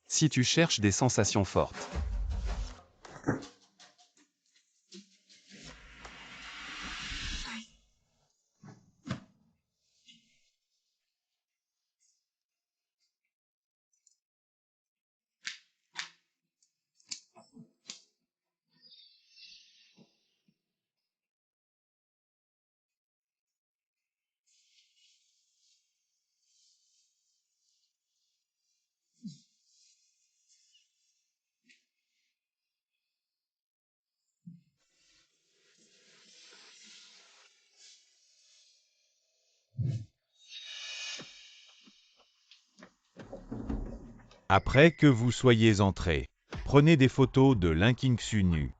Si tu cherches des sensations fortes, Après que vous soyez entré, prenez des photos de Linkingsu nu.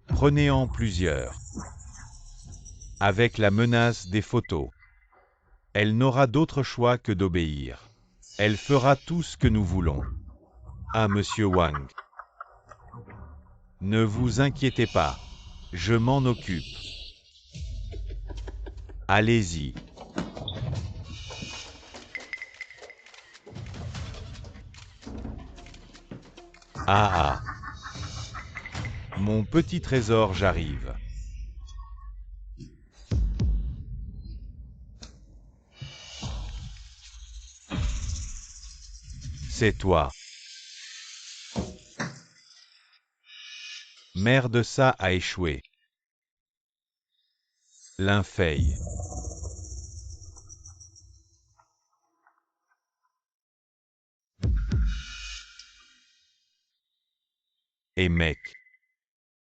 Prenez-en plusieurs. Avec la menace des photos. Elle n'aura d'autre choix que d'obéir. Elle fera tout ce que nous voulons. Ah, Monsieur Wang. Ne vous inquiétez pas. Je m'en occupe. Allez-y. Ah ah. Mon petit trésor, j'arrive. C'est toi. Merde, ça a échoué. Linfei. Et mec.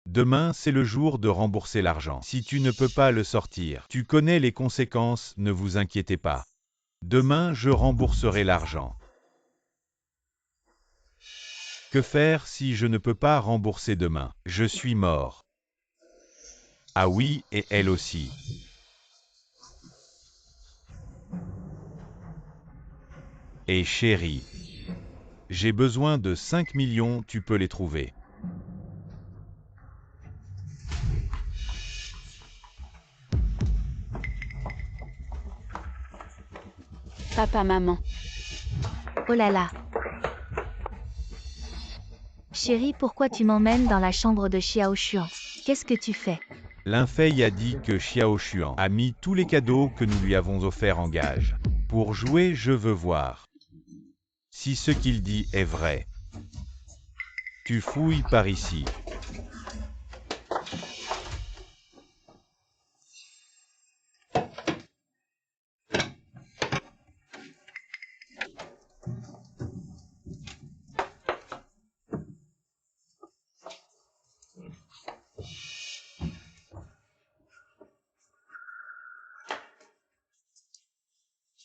Demain, c'est le jour de rembourser l'argent. Si tu ne peux pas le sortir, tu connais les conséquences, ne vous inquiétez pas. Demain, je rembourserai l'argent. Que faire si je ne peux pas rembourser demain? Je suis mort. Ah oui, et elle aussi. Et chérie, j'ai besoin de 5 millions, tu peux les trouver. Papa, maman. Oh là là. Chérie, pourquoi tu m'emmènes dans la chambre de Xiao Xuan? Qu'est-ce que tu fais? Linfei a dit que Xiao Xuan a mis tous les cadeaux que nous lui avons offerts en gage. Pour jouer, je veux voir si ce qu'il dit est vrai. Tu fouilles par ici.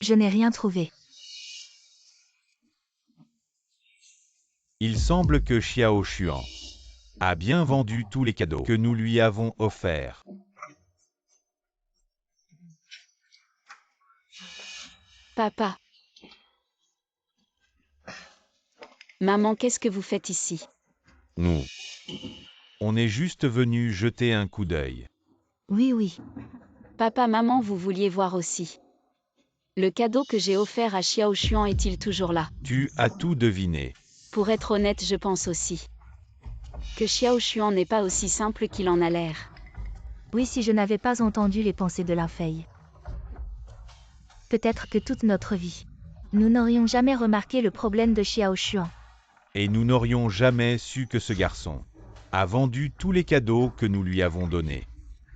Je n'ai rien trouvé. Il semble que Xiao Xuan a bien vendu tous les cadeaux que nous lui avons offerts. Papa. Maman, qu'est-ce que vous faites ici? Nous, on est juste venu jeter un coup d'œil. Oui, oui. Papa, maman, vous vouliez voir aussi. Le cadeau que j'ai offert à Xiao Xuan est-il toujours là? Tu as tout deviné. Pour être honnête, je pense aussi que Xiao Xuan n'est pas aussi simple qu'il en a l'air. Oui, si je n'avais pas entendu les pensées de Linfei. Peut-être que toute notre vie, nous n'aurions jamais remarqué le problème de Xiao Xuan. Et nous n'aurions jamais su que ce garçon a vendu tous les cadeaux que nous lui avons donnés.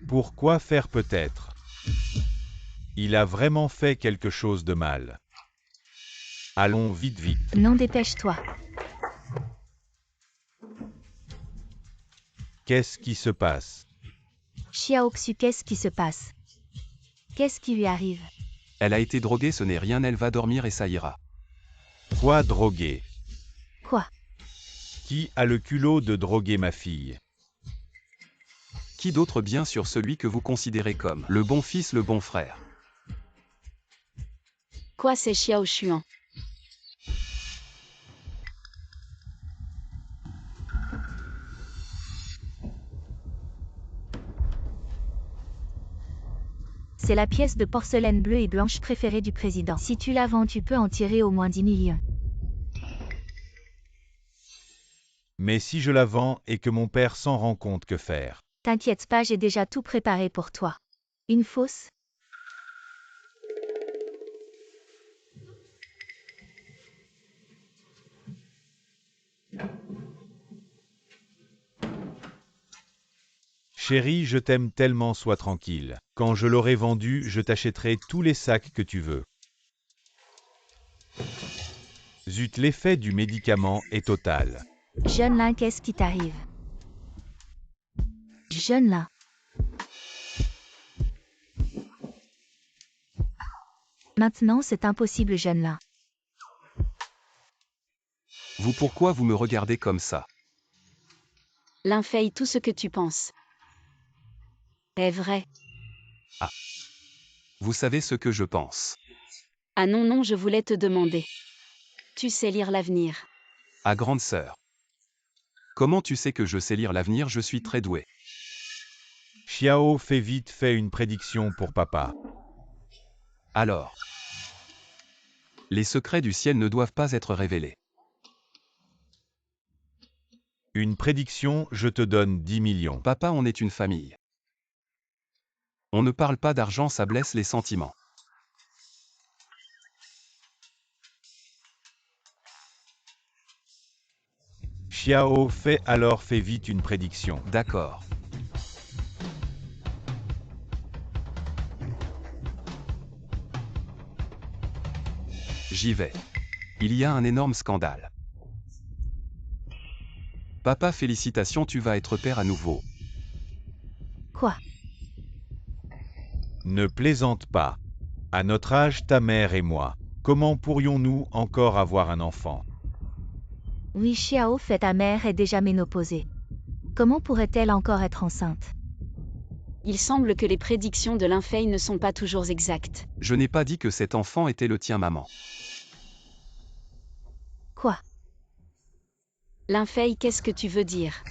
Pourquoi faire peut-être? Il a vraiment fait quelque chose de mal. Allons vite, vite. Non, dépêche-toi. Qu'est-ce qui se passe? Xiao Xu, qu'est-ce qui se passe? Qu'est-ce qui lui arrive? Elle a été droguée, ce n'est rien, elle va dormir et ça ira. Quoi droguer? Quoi? Qui a le culot de droguer ma fille? Qui d'autre, bien sûr celui que vous considérez comme le bon fils, le bon frère. Quoi, c'est Xiao Xuan? C'est la pièce de porcelaine bleue et blanche préférée du président. Si tu la vends, tu peux en tirer au moins 10 millions. Mais si je la vends et que mon père s'en rend compte, que faire? T'inquiète pas, j'ai déjà tout préparé pour toi. Une fausse? Chérie, je t'aime tellement, sois tranquille. Quand je l'aurai vendu, je t'achèterai tous les sacs que tu veux. Zut, l'effet du médicament est total. Jeune Lin, qu'est-ce qui t'arrive? Jeune Lin. Maintenant, c'est impossible, jeune Lin. Vous, pourquoi vous me regardez comme ça? Linfei, tout ce que tu penses est vrai. Vous savez ce que je pense. Ah non, non, je voulais te demander. Tu sais lire l'avenir. Ah, grande sœur. Comment tu sais que je sais lire l'avenir? Je suis très doué. Xiao, fais vite, fais une prédiction pour papa. Alors. Les secrets du ciel ne doivent pas être révélés. Une prédiction, je te donne 10 millions. Papa, on est une famille. On ne parle pas d'argent, ça blesse les sentiments. Xiao, fais vite une prédiction. D'accord. J'y vais. Il y a un énorme scandale. Papa, félicitations, tu vas être père à nouveau. Quoi? Ne plaisante pas. À notre âge, ta mère et moi, comment pourrions-nous encore avoir un enfant? Oui, Xiao, fait ta mère est déjà ménopausée. Comment pourrait-elle encore être enceinte? Il semble que les prédictions de Linfei ne sont pas toujours exactes. Je n'ai pas dit que cet enfant était le tien, maman. Quoi? Linfei, qu'est-ce que tu veux dire?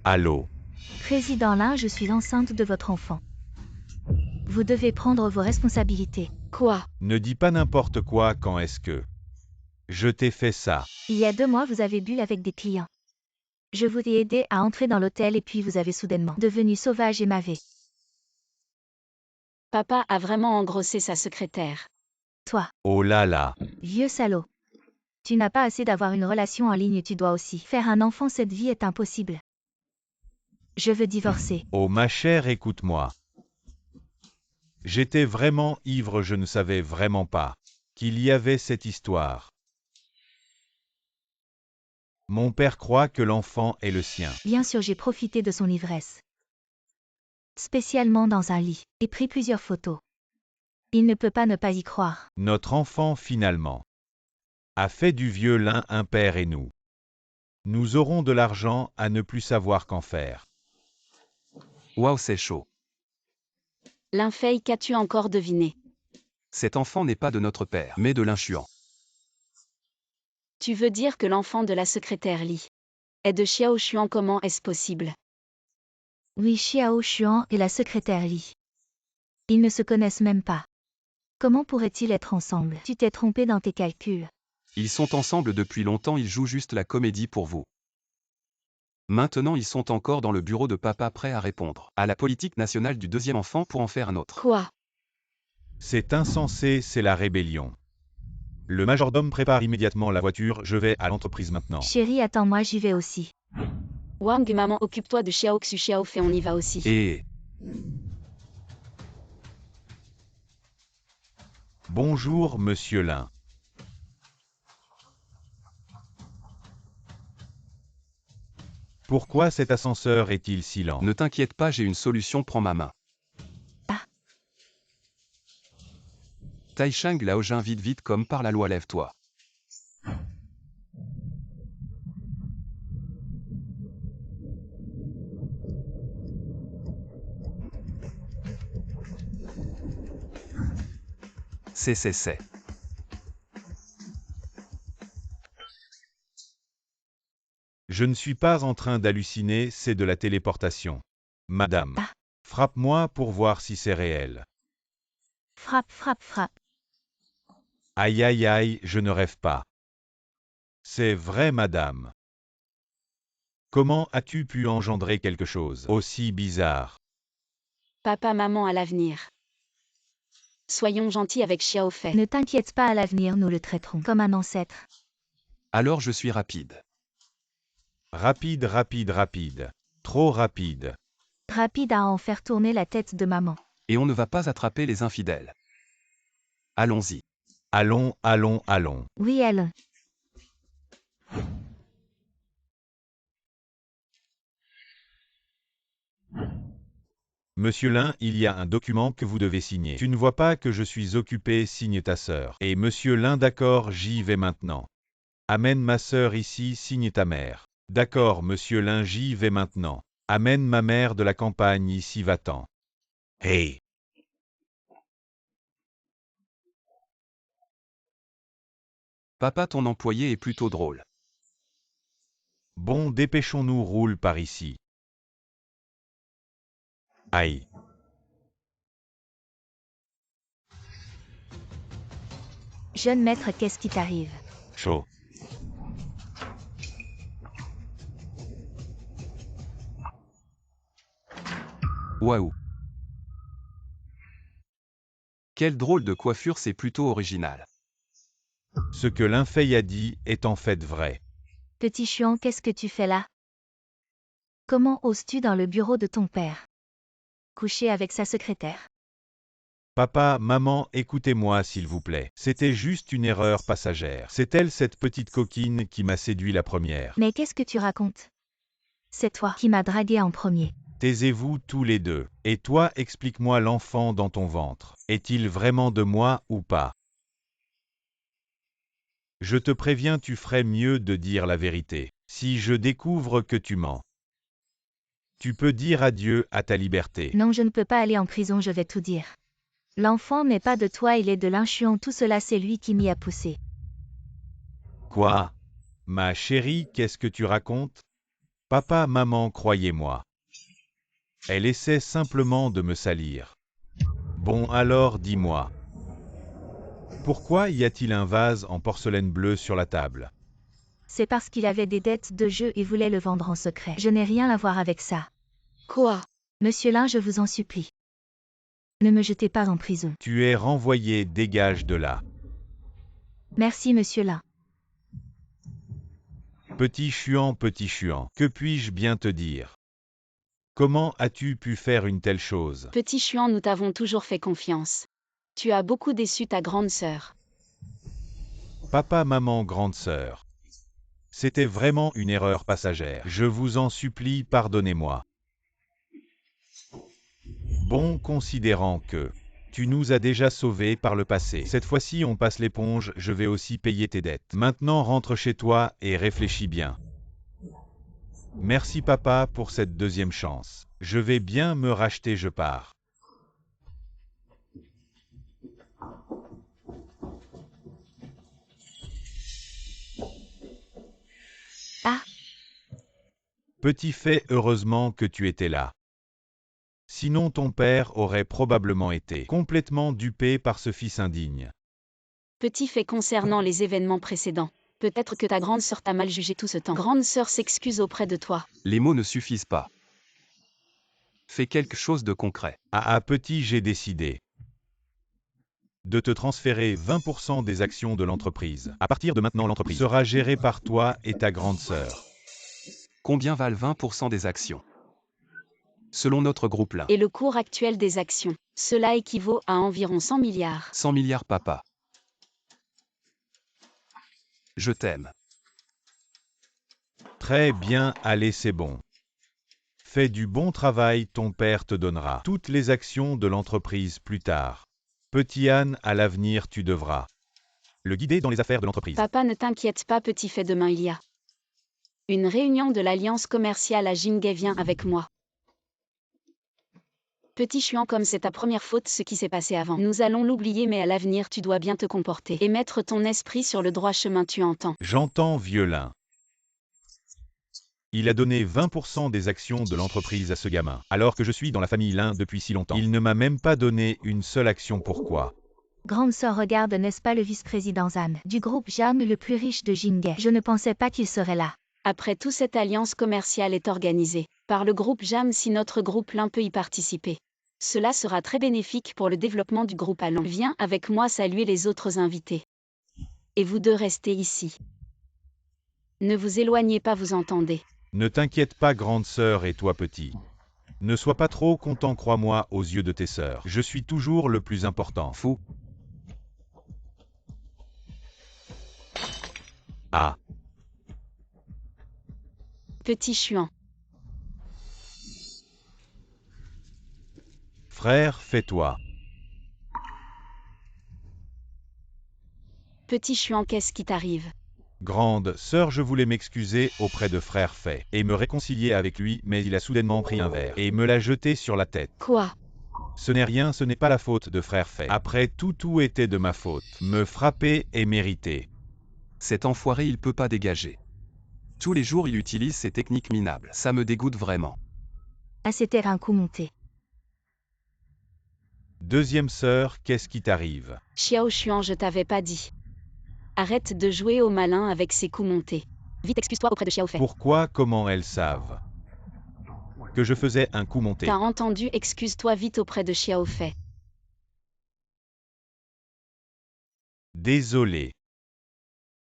Allô? Président Lin, je suis enceinte de votre enfant. Vous devez prendre vos responsabilités. Quoi? Ne dis pas n'importe quoi quand est-ce que... Je t'ai fait ça. Il y a 2 mois, vous avez bu avec des clients. Je vous ai aidé à entrer dans l'hôtel et puis vous avez soudainement devenu sauvage et m'avez. Papa a vraiment engrossé sa secrétaire. Toi, Oh là là. vieux salaud. Tu n'as pas assez d'avoir une relation en ligne, tu dois aussi faire un enfant, cette vie est impossible. Je veux divorcer. Oh ma chère, écoute-moi. J'étais vraiment ivre, je ne savais vraiment pas qu'il y avait cette histoire. Mon père croit que l'enfant est le sien. Bien sûr, j'ai profité de son ivresse. Spécialement dans un lit, et pris plusieurs photos. Il ne peut pas ne pas y croire. Notre enfant finalement a fait du vieux Lin un père et nous. Nous aurons de l'argent à ne plus savoir qu'en faire. Waouh, c'est chaud. L'infeille, qu'as-tu encore deviné? Cet enfant n'est pas de notre père, mais de l'inchuan. Tu veux dire que l'enfant de la secrétaire Li est de Xiao Xuan? Comment est-ce possible? Oui, Xiao Xuan et la secrétaire Li. Ils ne se connaissent même pas. Comment pourraient-ils être ensemble? Tu t'es trompé dans tes calculs. Ils sont ensemble depuis longtemps, ils jouent juste la comédie pour vous. Maintenant ils sont encore dans le bureau de papa prêts à répondre à la politique nationale du 2e enfant pour en faire un autre. Quoi? C'est insensé, c'est la rébellion. Le majordome prépare immédiatement la voiture, je vais à l'entreprise maintenant. Chérie, attends-moi, j'y vais aussi. Wang, maman, occupe-toi de Xiao Xu. Xiao Fei, on y va aussi. Et... Bonjour, monsieur Lin. Pourquoi cet ascenseur est-il si lent? Ne t'inquiète pas, j'ai une solution, prends ma main. Ah. Taishang Laojin, vite vite comme par la loi, lève-toi. C'est. Je ne suis pas en train d'halluciner, c'est de la téléportation. Madame, Ah. frappe-moi pour voir si c'est réel. Frappe, frappe, frappe. Aïe aïe aïe, je ne rêve pas. C'est vrai, madame. Comment as-tu pu engendrer quelque chose aussi bizarre? Papa, maman, à l'avenir. Soyons gentils avec Xiao Fei. Ne t'inquiète pas, à l'avenir, nous le traiterons comme un ancêtre. Alors je suis rapide. Rapide, rapide, rapide. Trop rapide. Rapide à en faire tourner la tête de maman. Et on ne va pas attraper les infidèles. Allons-y. Allons, allons, allons. Oui, elle. Monsieur Lin, il y a un document que vous devez signer. Tu ne vois pas que je suis occupé, signe ta sœur. Et monsieur Lin, d'accord, j'y vais maintenant. Amène ma sœur ici, signe ta mère. D'accord, monsieur Lin, j'y vais maintenant. Amène ma mère de la campagne ici, va-t'en. Hey! Papa, ton employé est plutôt drôle. Bon, dépêchons-nous, roule par ici. Aïe. Jeune maître, qu'est-ce qui t'arrive? Chaud. Waouh. Quelle drôle de coiffure, c'est plutôt original. Ce que l'infeille a dit est en fait vrai. Petit Chuan, qu'est-ce que tu fais là? Comment oses-tu dans le bureau de ton père? Coucher avec sa secrétaire. Papa, maman, écoutez-moi s'il vous plaît. C'était juste une erreur passagère. C'est elle, cette petite coquine, qui m'a séduit la première. Mais qu'est-ce que tu racontes? C'est toi qui m'as dragué en premier. Taisez-vous tous les deux. Et toi, explique-moi l'enfant dans ton ventre. Est-il vraiment de moi ou pas? Je te préviens, tu ferais mieux de dire la vérité. Si je découvre que tu mens, tu peux dire adieu à ta liberté. Non, je ne peux pas aller en prison, je vais tout dire. L'enfant n'est pas de toi, il est de l'inchuan, tout cela c'est lui qui m'y a poussé. Quoi? Ma chérie, qu'est-ce que tu racontes? Papa, maman, croyez-moi. Elle essaie simplement de me salir. Bon alors dis-moi. Pourquoi y a-t-il un vase en porcelaine bleue sur la table? C'est parce qu'il avait des dettes de jeu et voulait le vendre en secret. Je n'ai rien à voir avec ça. Quoi? Monsieur Lin, je vous en supplie. Ne me jetez pas en prison. Tu es renvoyé, dégage de là. Merci, monsieur Lin. Petit chuant, que puis-je bien te dire? Comment as-tu pu faire une telle chose? Petit Chuan, nous t'avons toujours fait confiance. Tu as beaucoup déçu ta grande sœur. Papa, maman, grande sœur. C'était vraiment une erreur passagère. Je vous en supplie, pardonnez-moi. Bon, considérant que tu nous as déjà sauvés par le passé. Cette fois-ci, on passe l'éponge, je vais aussi payer tes dettes. Maintenant, rentre chez toi et réfléchis bien. Merci papa pour cette deuxième chance. Je vais bien me racheter, je pars. Ah, Petit fait, heureusement que tu étais là. Sinon ton père aurait probablement été complètement dupé par ce fils indigne. Petit fait concernant les événements précédents. Peut-être que ta grande sœur t'a mal jugé tout ce temps. Grande sœur s'excuse auprès de toi. Les mots ne suffisent pas. Fais quelque chose de concret. Petit, j'ai décidé de te transférer 20% des actions de l'entreprise. À partir de maintenant, l'entreprise sera gérée par toi et ta grande sœur. Combien valent 20% des actions? Selon notre groupe Lin. Et le cours actuel des actions. Cela équivaut à environ 100 milliards. 100 milliards papa. Je t'aime. Très bien, allez, c'est bon. Fais du bon travail, ton père te donnera toutes les actions de l'entreprise plus tard. Petit Anne, à l'avenir, tu devras le guider dans les affaires de l'entreprise. Papa, ne t'inquiète pas, petit fait, demain il y a une réunion de l'alliance commerciale à Jinghe, viens avec moi. Petit Chuan, comme c'est ta première faute ce qui s'est passé avant, nous allons l'oublier, mais à l'avenir tu dois bien te comporter et mettre ton esprit sur le droit chemin, tu entends? J'entends, vieux lin. Il a donné 20% des actions de l'entreprise à ce gamin, alors que je suis dans la famille Lin depuis si longtemps. Il ne m'a même pas donné une seule action, pourquoi? grande sœur, regarde, n'est-ce pas le vice-président Zhan, du groupe Jam le plus riche de Jinghe. Je ne pensais pas qu'il serait là. Après tout, cette alliance commerciale est organisée par le groupe Jam. Si notre groupe Lin peut y participer, cela sera très bénéfique pour le développement du groupe Alon. Viens avec moi saluer les autres invités. Et vous deux restez ici. Ne vous éloignez pas, vous entendez? Ne t'inquiète pas, grande sœur, et toi petit. Ne sois pas trop content, crois-moi, aux yeux de tes sœurs. Je suis toujours le plus important. Fou. Ah, Petit Chuan. frère, fais-toi. Petit Chuan, qu'est-ce qui t'arrive? Grande sœur, je voulais m'excuser auprès de frère Fei et me réconcilier avec lui, mais il a soudainement pris un verre et me l'a jeté sur la tête. Quoi? Ce n'est rien, ce n'est pas la faute de frère Fei. Après tout était de ma faute. Me frapper est mérité. Cet enfoiré, il peut pas dégager. Tous les jours, il utilise ces techniques minables. Ça me dégoûte vraiment. Ah, c'était un coup monté. Deuxième sœur, qu'est-ce qui t'arrive? Xiao Xuan, je t'avais pas dit. Arrête de jouer au malin avec ces coups montés. Vite, excuse-toi auprès de Xiao Fei. Pourquoi, comment elles savent que je faisais un coup monté? T'as entendu? Excuse-toi vite auprès de Xiao Fei. Désolé.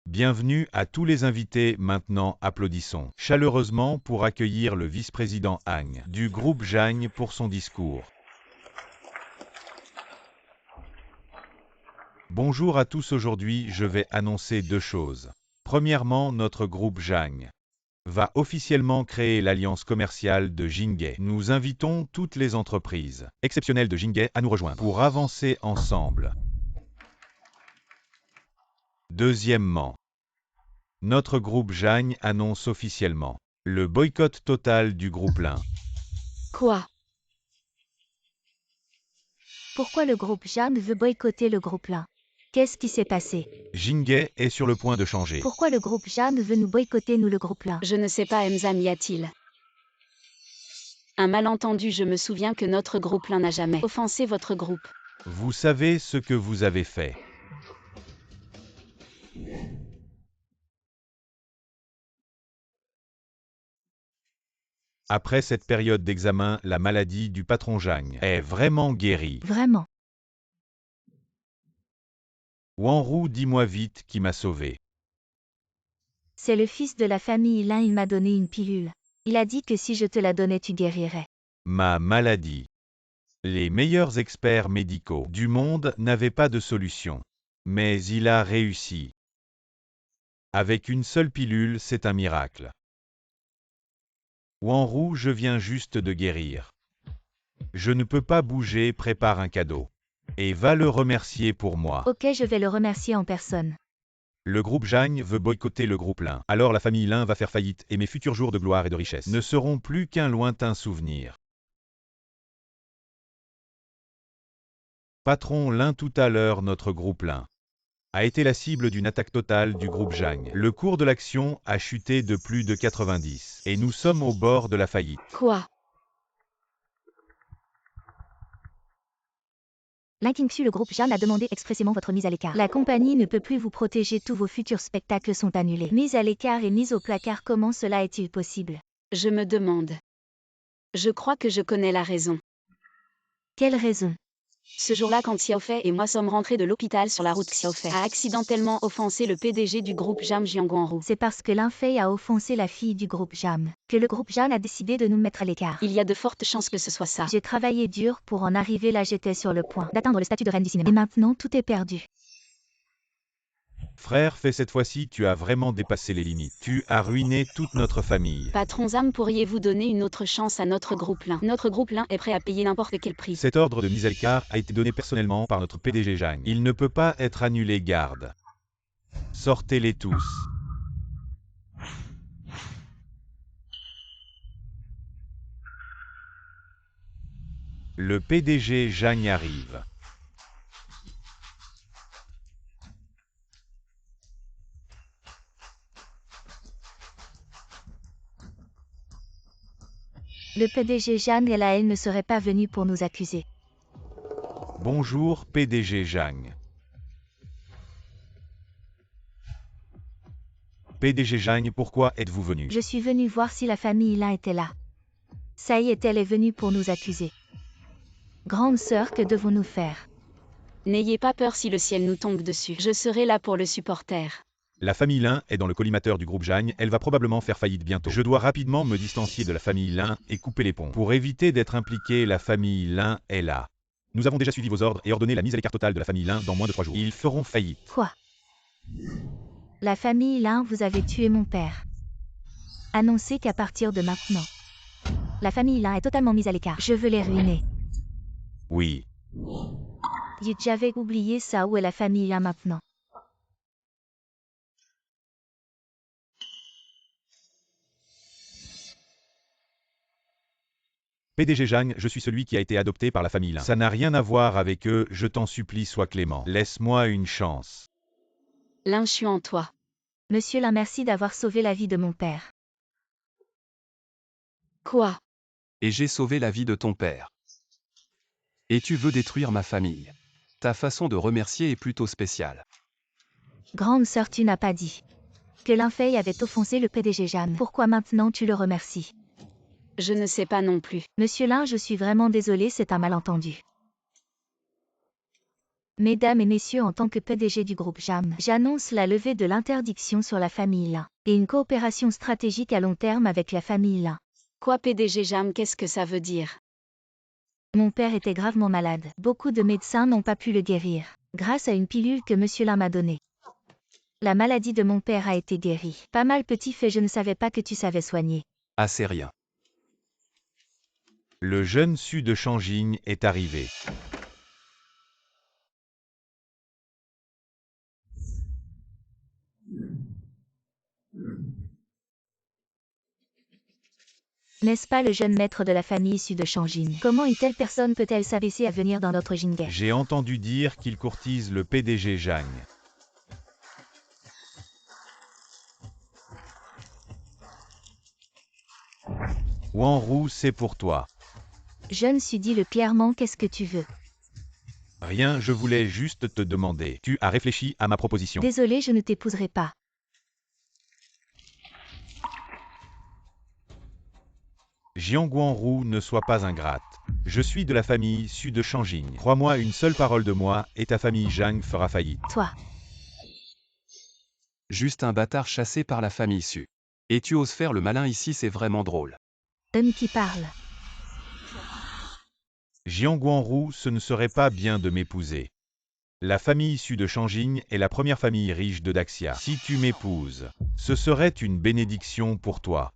Bienvenue à tous les invités, maintenant applaudissons chaleureusement pour accueillir le vice-président Han du groupe Jang pour son discours. Bonjour à tous, aujourd'hui je vais annoncer deux choses. Premièrement, notre groupe Jang va officiellement créer l'alliance commerciale de Jinghe. Nous invitons toutes les entreprises exceptionnelles de Jinghe à nous rejoindre pour avancer ensemble. Deuxièmement, notre groupe Jang annonce officiellement le boycott total du groupe Lin. Quoi? Pourquoi le groupe Jam veut boycotter le groupe Lin? Qu'est-ce qui s'est passé? Jinghe est sur le point de changer. Pourquoi le groupe Jam veut nous boycotter, nous le groupe Lin? Je ne sais pas, Mzam, y a-t-il Un malentendu, je me souviens que notre groupe n'a jamais offensé votre groupe. Vous savez ce que vous avez fait. Après cette période d'examen, la maladie du patron Zhang est vraiment guérie. Vraiment. Wanru, dis-moi vite qui m'a sauvé. C'est le fils de la famille Lin, il m'a donné une pilule. Il a dit que si je te la donnais, tu guérirais. Ma maladie. Les meilleurs experts médicaux du monde n'avaient pas de solution. Mais il a réussi. Avec une seule pilule, c'est un miracle. Wanru, je viens juste de guérir. Je ne peux pas bouger, prépare un cadeau. Et va le remercier pour moi. Ok, je vais le remercier en personne. Le groupe Zhang veut boycotter le groupe Lin. Alors la famille Lin va faire faillite et mes futurs jours de gloire et de richesse ne seront plus qu'un lointain souvenir. Patron Lin, tout à l'heure, notre groupe Lin a été la cible d'une attaque totale du groupe Zhang. Le cours de l'action a chuté de plus de 90 et nous sommes au bord de la faillite. Quoi? L'Inkingsu, le groupe Zhang a demandé expressément votre mise à l'écart. La compagnie ne peut plus vous protéger, tous vos futurs spectacles sont annulés. Mise à l'écart et mise au placard, comment cela est-il possible? Je me demande. Je crois que je connais la raison. Quelle raison? Ce jour-là, quand Xiaofei et moi sommes rentrés de l'hôpital sur la route, Xiaofei a accidentellement offensé le PDG du groupe Zhang Jiangguanru. C'est parce que Lin Fei a offensé la fille du groupe Zhang que le groupe Zhang a décidé de nous mettre à l'écart. Il y a de fortes chances que ce soit ça. J'ai travaillé dur pour en arriver là, j'étais sur le point d'atteindre le statut de reine du cinéma. Et maintenant, tout est perdu. Frère, fais cette fois-ci, tu as vraiment dépassé les limites. Tu as ruiné toute notre famille. Patron Zhang, pourriez-vous donner une autre chance à notre groupe Lin? Notre groupe Lin est prêt à payer n'importe quel prix. Cet ordre de mise à l'écart a été donné personnellement par notre PDG Zhang. Il ne peut pas être annulé, garde. Sortez-les tous. Le PDG Zhang arrive. Le PDG Zhang et la elle ne seraient pas venus pour nous accuser. Bonjour, PDG Zhang. PDG Zhang, pourquoi êtes-vous venu? Je suis venu voir si la famille Lin était là. Ça y est, elle est venue pour nous accuser. Grande sœur, que devons-nous faire? N'ayez pas peur si le ciel nous tombe dessus. Je serai là pour le supporter. La famille Lin est dans le collimateur du groupe Zhang, elle va probablement faire faillite bientôt. Je dois rapidement me distancier de la famille Lin et couper les ponts. Pour éviter d'être impliqué, la famille Lin est là. Nous avons déjà suivi vos ordres et ordonné la mise à l'écart totale de la famille Lin dans moins de 3 jours. Ils feront faillite. Quoi? La famille Lin, vous avez tué mon père. Annoncez qu'à partir de maintenant, la famille Lin est totalement mise à l'écart. Je veux les ruiner. Oui. J'avais oublié ça, où est la famille Lin maintenant? PDG Zhang, je suis celui qui a été adopté par la famille Lin. Ça n'a rien à voir avec eux, je t'en supplie, sois clément. Laisse-moi une chance. Lin, je suis en toi. Monsieur Lin, merci d'avoir sauvé la vie de mon père. Quoi? Et j'ai sauvé la vie de ton père. Et tu veux détruire ma famille. Ta façon de remercier est plutôt spéciale. Grande sœur, tu n'as pas dit que Lin Fei avait offensé le PDG Zhang. Pourquoi maintenant tu le remercies? Je ne sais pas non plus. Monsieur Lin, je suis vraiment désolé, c'est un malentendu. Mesdames et messieurs, en tant que PDG du groupe Zhang, j'annonce la levée de l'interdiction sur la famille Lin et une coopération stratégique à long terme avec la famille Lin. Quoi, PDG Zhang, qu'est-ce que ça veut dire? Mon père était gravement malade. Beaucoup de médecins n'ont pas pu le guérir, grâce à une pilule que Monsieur Lin m'a donnée. La maladie de mon père a été guérie. Pas mal, petit fait, je ne savais pas que tu savais soigner. Ah, c'est rien. Le jeune Su de Changjing est arrivé. N'est-ce pas le jeune maître de la famille issue de Changjing? Comment une telle personne peut-elle s'abaisser à venir dans notre Jinghe? J'ai entendu dire qu'il courtise le PDG Zhang. Wanru, c'est pour toi. Je me suis dit clairement qu'est-ce que tu veux. Rien, je voulais juste te demander. Tu as réfléchi à ma proposition. Désolé, je ne t'épouserai pas. Jiangguanru, ne sois pas ingrate. Je suis de la famille Su de Shanging. Crois-moi, une seule parole de moi, et ta famille Zhang fera faillite. Toi. Juste un bâtard chassé par la famille Su. Et tu oses faire le malin ici, c'est vraiment drôle. Homme qui parle. Jiangguanru, ce ne serait pas bien de m'épouser. La famille Su de Shanging est la première famille riche de Daxia. Si tu m'épouses, ce serait une bénédiction pour toi.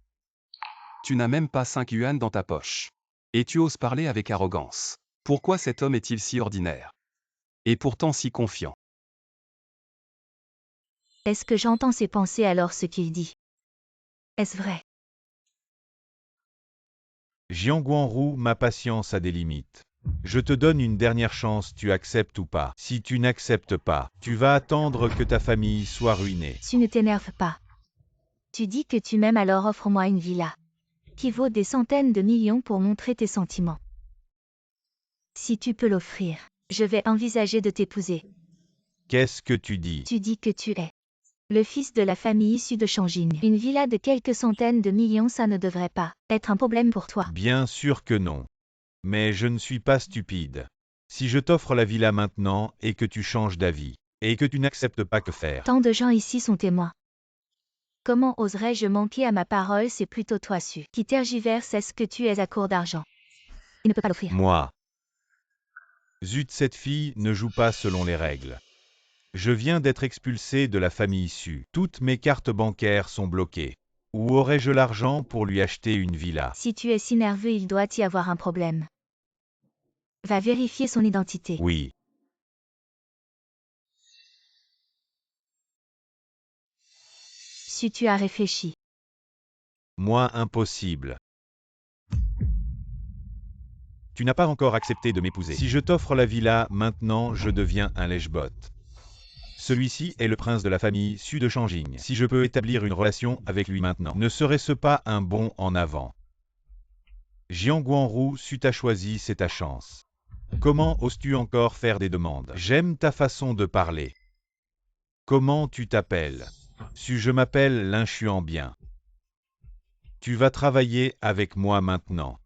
Tu n'as même pas 5 yuan dans ta poche. Et tu oses parler avec arrogance. Pourquoi cet homme est-il si ordinaire? Et pourtant si confiant. Est-ce que j'entends ses pensées alors ce qu'il dit? Est-ce vrai? Jiangguanru, ma patience a des limites. Je te donne une dernière chance, tu acceptes ou pas. Si tu n'acceptes pas, tu vas attendre que ta famille soit ruinée. Tu ne t'énerves pas. Tu dis que tu m'aimes alors offre-moi une villa. Qui vaut des centaines de millions pour montrer tes sentiments. Si tu peux l'offrir, je vais envisager de t'épouser. Qu'est-ce que tu dis? Tu dis que tu es le fils de la famille issue de Shanging. Une villa de quelques centaines de millions, ça ne devrait pas être un problème pour toi. Bien sûr que non. Mais je ne suis pas stupide. Si je t'offre la villa maintenant et que tu changes d'avis, et que tu n'acceptes pas, que faire? Tant de gens ici sont témoins. Comment oserais-je manquer à ma parole? C'est plutôt toi Su qui tergiverse. Est-ce que tu es à court d'argent? Il ne peut pas l'offrir. Moi. Zut, cette fille ne joue pas selon les règles. Je viens d'être expulsé de la famille Su. Toutes mes cartes bancaires sont bloquées. Où aurais-je l'argent pour lui acheter une villa? Si tu es si nerveux, il doit y avoir un problème. Va vérifier son identité. Oui. Si tu as réfléchi. Moi, impossible. Tu n'as pas encore accepté de m'épouser. Si je t'offre la villa, maintenant, je deviens un lèche-bot. Celui-ci est le prince de la famille Su de Shanging. Si je peux établir une relation avec lui maintenant, ne serait-ce pas un bond en avant? Jiangguanru, Su t'a choisi, c'est ta chance. Comment oses-tu encore faire des demandes? J'aime ta façon de parler. Comment tu t'appelles? Su, je m'appelle Lin Xuanbian. Tu vas travailler avec moi maintenant.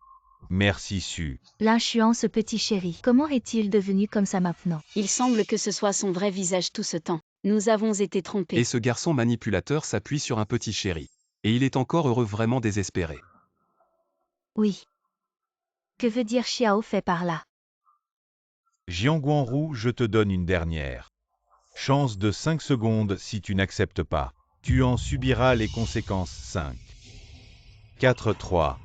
Merci Su. Lin Xuan, ce petit chéri. Comment est-il devenu comme ça maintenant? Il semble que ce soit son vrai visage tout ce temps. Nous avons été trompés. Et ce garçon manipulateur s'appuie sur un petit chéri. Et il est encore heureux, vraiment désespéré. Oui. Que veut dire Xiao fait par là? Jiangguanru, je te donne une dernière chance de 5 secondes. Si tu n'acceptes pas, tu en subiras les conséquences. 5, 4, 3.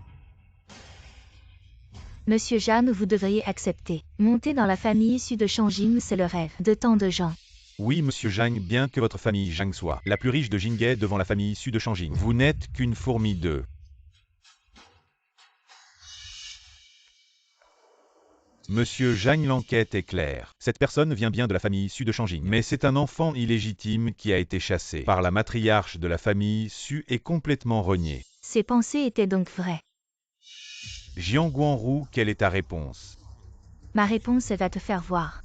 Monsieur Zhang, vous devriez accepter. Monter dans la famille issue de Shanging, c'est le rêve de tant de gens. Oui, monsieur Zhang, bien que votre famille Zhang soit la plus riche de Jinghe devant la famille issue de Shanging, vous n'êtes qu'une fourmi d'eux. Monsieur Zhang, l'enquête est claire. Cette personne vient bien de la famille Su de Shanging, mais c'est un enfant illégitime qui a été chassé par la matriarche de la famille Su et complètement renié. Ses pensées étaient donc vraies. Jiangguanru, quelle est ta réponse? Ma réponse va te faire voir.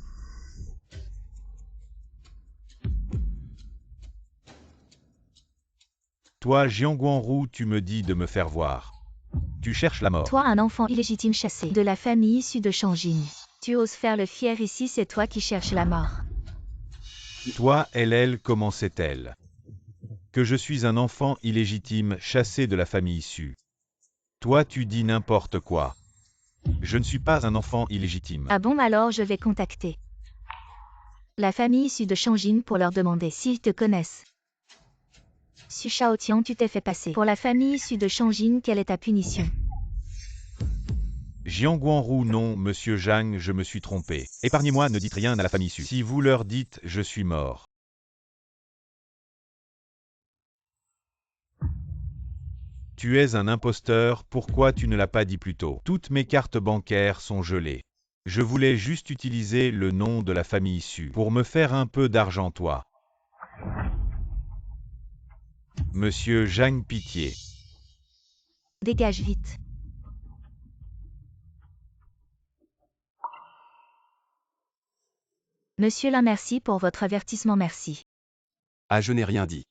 Toi, Jiangguanru, tu me dis de me faire voir. Tu cherches la mort. Toi, un enfant illégitime chassé de la famille issue de Shanging. Tu oses faire le fier ici, c'est toi qui cherches la mort. Toi, elle, comment sait-elle que je suis un enfant illégitime chassé de la famille Su? Toi, tu dis n'importe quoi. Je ne suis pas un enfant illégitime. Ah bon, alors je vais contacter la famille issue de Shanging pour leur demander s'ils te connaissent. Su Shaotian, tu t'es fait passer pour la famille issue de Shanging, quelle est ta punition? Jiangguanru, non, monsieur Zhang, je me suis trompé. Épargnez-moi, ne dites rien à la famille Su. Si vous leur dites, je suis mort. Tu es un imposteur, pourquoi tu ne l'as pas dit plus tôt? Toutes mes cartes bancaires sont gelées. Je voulais juste utiliser le nom de la famille Su pour me faire un peu d'argent, toi. Monsieur Zhang, pitié. Dégage vite. Monsieur Lin, merci pour votre avertissement, merci. Ah, je n'ai rien dit.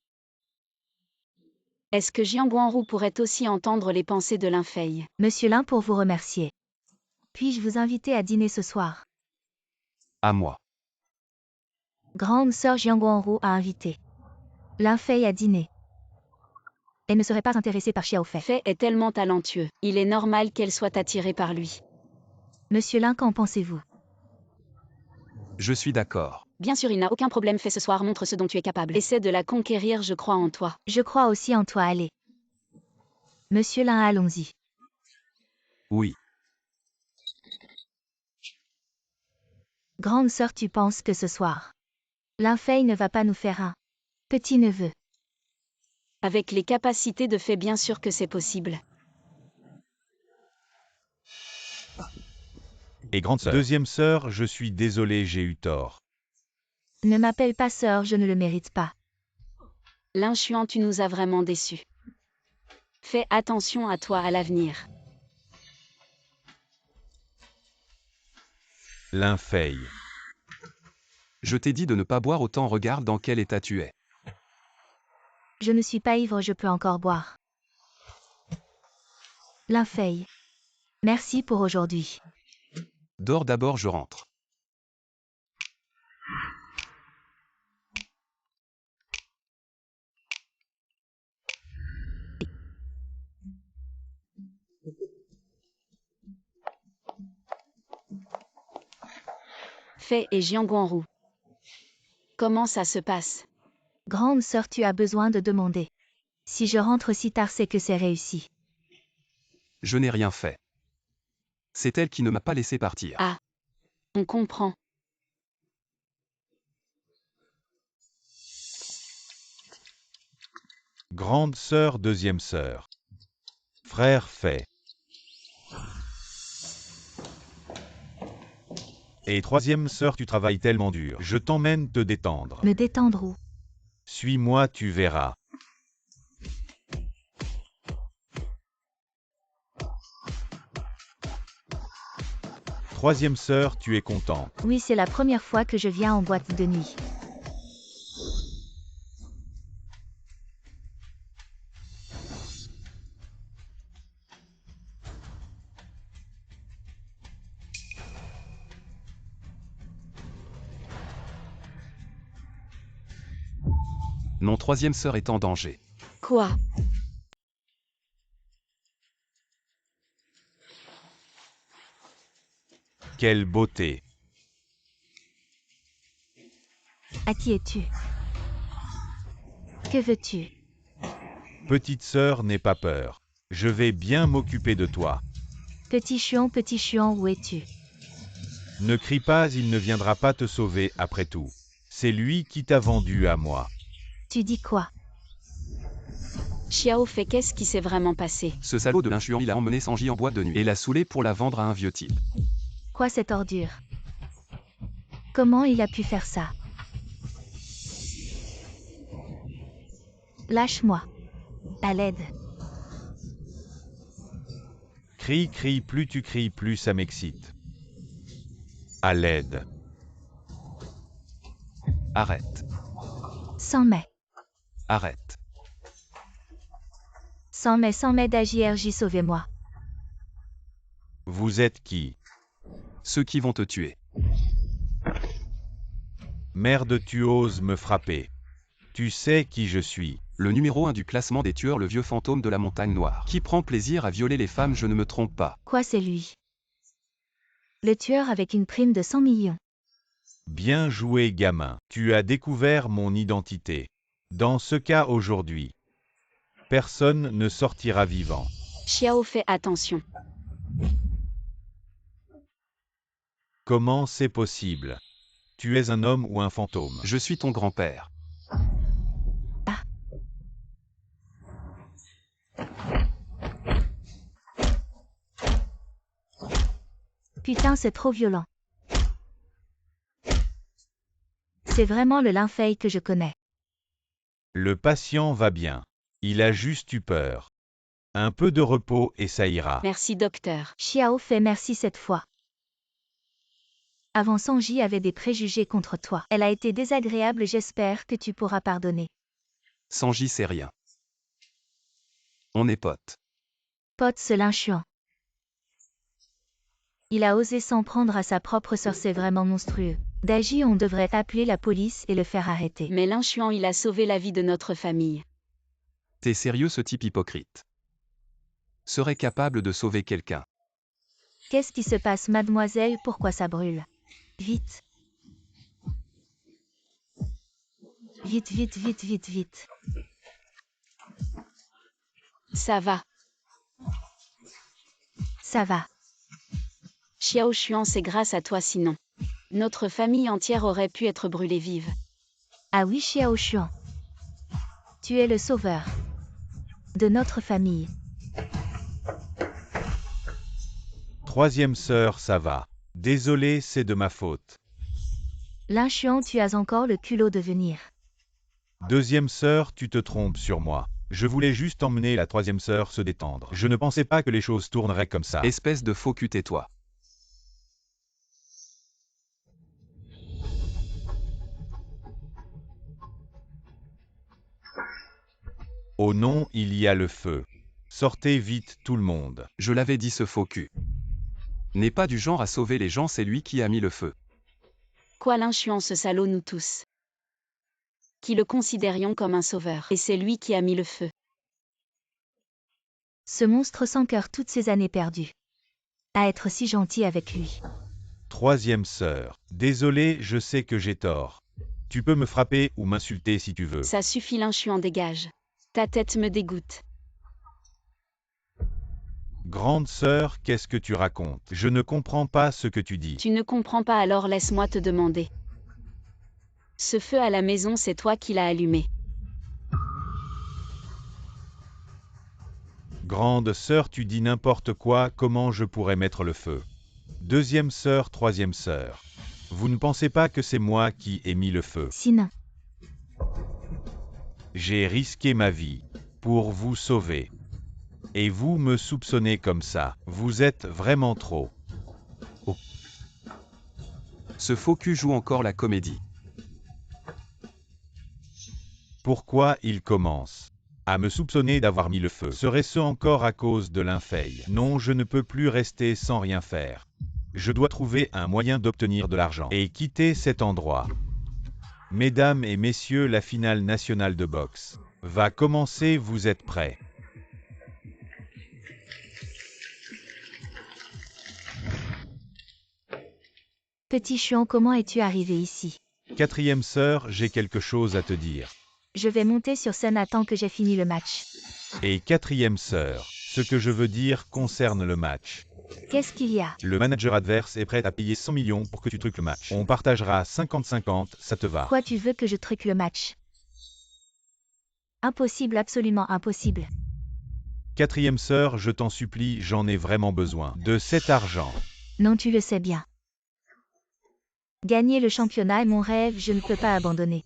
Est-ce que Jiang Guanru pourrait aussi entendre les pensées de Lin Fei? Monsieur Lin, pour vous remercier. Puis-je vous inviter à dîner ce soir? À moi. Grande sœur Jiang Guanru a invité Lin Fei à dîner. Elle ne serait pas intéressée par Xiao Fei. Fei est tellement talentueux, il est normal qu'elle soit attirée par lui. Monsieur Lin, qu'en pensez-vous? Je suis d'accord. Bien sûr, il n'a aucun problème. Fei ce soir, montre ce dont tu es capable. Essaie de la conquérir, je crois en toi. Je crois aussi en toi, allez. Monsieur Lin, allons-y. Oui. Grande sœur, tu penses que ce soir, Lin Fei ne va pas nous faire un petit-neveu? Avec les capacités de Fei, bien sûr que c'est possible. Et grande sœur. Deuxième sœur, je suis désolé, j'ai eu tort. Ne m'appelle pas sœur, je ne le mérite pas. Lin Xuan, tu nous as vraiment déçus. Fais attention à toi à l'avenir. Lin Fei. Je t'ai dit de ne pas boire autant, regarde dans quel état tu es. Je ne suis pas ivre, je peux encore boire. Lin Fei. Merci pour aujourd'hui. Dors d'abord, je rentre. Fei et Jiang Guanru. Comment ça se passe? Grande sœur, tu as besoin de demander. Si je rentre si tard, c'est que c'est réussi. Je n'ai rien fait. C'est elle qui ne m'a pas laissé partir. Ah. On comprend. Grande sœur, deuxième sœur. Frère Fei. Et troisième sœur, tu travailles tellement dur. Je t'emmène te détendre. Me détendre où? Suis-moi, tu verras. Troisième sœur, tu es contente. Oui, c'est la première fois que je viens en boîte de nuit. Mon troisième sœur est en danger. Quoi? Quelle beauté. À qui es-tu? Que veux-tu? Petite sœur, n'aie pas peur. Je vais bien m'occuper de toi. Petit Chion, où es-tu? Ne crie pas, il ne viendra pas te sauver après tout. C'est lui qui t'a vendu à moi. Tu dis quoi? Xiao Fei, qu'est-ce qui s'est vraiment passé? Ce salaud de Lin Xuan, il a emmené Sanji en boîte de nuit et l'a saoulé pour la vendre à un vieux type. Quoi cette ordure? Comment il a pu faire ça? Lâche-moi. À l'aide. Crie, plus tu cries, plus ça m'excite. À l'aide. Arrête. Sans mais. Arrête. Sans mais d'AJRJ, sauvez-moi. Vous êtes qui? Ceux qui vont te tuer. Merde, tu oses me frapper. Tu sais qui je suis. Le numéro 1 du classement des tueurs, le vieux fantôme de la montagne noire. Qui prend plaisir à violer les femmes, je ne me trompe pas. Quoi, c'est lui? Le tueur avec une prime de 100 millions. Bien joué, gamin. Tu as découvert mon identité. Dans ce cas aujourd'hui, personne ne sortira vivant. Xiao Fei, attention. Comment c'est possible? Tu es un homme ou un fantôme? Je suis ton grand-père. Putain, c'est trop violent. C'est vraiment le Lin Fei que je connais. Le patient va bien. Il a juste eu peur. Un peu de repos et ça ira. Merci docteur. Xiao Fei, merci cette fois. Avant Sanji avait des préjugés contre toi. Elle a été désagréable, j'espère que tu pourras pardonner. Sanji sait rien. On est potes. Pote ce lynchuant. Il a osé s'en prendre à sa propre sœur, c'est vraiment monstrueux. Daji, on devrait appeler la police et le faire arrêter. Mais Lynchuan, il a sauvé la vie de notre famille. T'es sérieux, ce type hypocrite serait capable de sauver quelqu'un? Qu'est-ce qui se passe, mademoiselle? Pourquoi ça brûle? Vite. Vite, vite, vite, vite, vite. Ça va. Ça va. Xiao Xuan, c'est grâce à toi sinon. Notre famille entière aurait pu être brûlée vive. Ah oui, Xiao Xuan. Tu es le sauveur de notre famille. Troisième sœur, ça va. Désolé, c'est de ma faute. Lynchuan, tu as encore le culot de venir. Deuxième sœur, tu te trompes sur moi. Je voulais juste emmener la troisième sœur se détendre. Je ne pensais pas que les choses tourneraient comme ça. Espèce de faux cul, tais-toi. Oh non, il y a le feu. Sortez vite tout le monde. Je l'avais dit, ce faux cul n'est pas du genre à sauver les gens, c'est lui qui a mis le feu. Quoi, Lynchuan, ce salaud, nous tous qui le considérions comme un sauveur. Et c'est lui qui a mis le feu. Ce monstre sans cœur, toutes ces années perdues. À être si gentil avec lui. Troisième sœur. Désolé, je sais que j'ai tort. Tu peux me frapper ou m'insulter si tu veux. Ça suffit, Lynchuan, dégage. Ta tête me dégoûte. Grande sœur, qu'est-ce que tu racontes? Je ne comprends pas ce que tu dis. Tu ne comprends pas, alors laisse-moi te demander. Ce feu à la maison, c'est toi qui l'as allumé. Grande sœur, tu dis n'importe quoi, comment je pourrais mettre le feu? Deuxième sœur, troisième sœur. Vous ne pensez pas que c'est moi qui ai mis le feu? Sinon, J'ai risqué ma vie pour vous sauver. Et vous me soupçonnez comme ça. Vous êtes vraiment trop. Ce faux cul joue encore la comédie. Pourquoi il commence à me soupçonner d'avoir mis le feu? Serait-ce encore à cause de l'infeille? Non, je ne peux plus rester sans rien faire. Je dois trouver un moyen d'obtenir de l'argent et quitter cet endroit. Mesdames et messieurs, la finale nationale de boxe va commencer, vous êtes prêts? petit Chuan, comment es-tu arrivé ici? Quatrième sœur, j'ai quelque chose à te dire. Je vais monter sur scène, attends que j'ai fini le match. Et quatrième sœur, ce que je veux dire concerne le match. Qu'est-ce qu'il y a? Le manager adverse est prêt à payer 100 millions pour que tu truques le match. On partagera 50-50, ça te va? Quoi, tu veux que je truque le match? Impossible, absolument impossible. Quatrième sœur, je t'en supplie, j'en ai vraiment besoin de cet argent. Non, tu le sais bien. Gagner le championnat est mon rêve, je ne peux pas abandonner.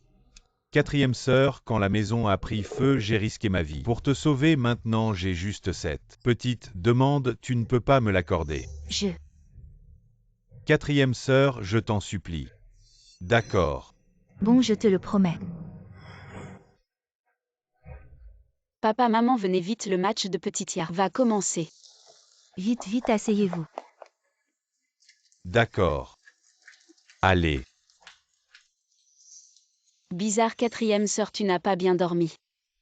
Quatrième sœur, quand la maison a pris feu, j'ai risqué ma vie. Pour te sauver, maintenant j'ai juste cette petite demande, tu ne peux pas me l'accorder. Quatrième sœur, je t'en supplie. D'accord. Bon, je te le promets. Papa, maman, venez vite, le match de Petit Yar va commencer. Vite, vite, asseyez-vous. D'accord. Allez. Bizarre, quatrième sœur, tu n'as pas bien dormi.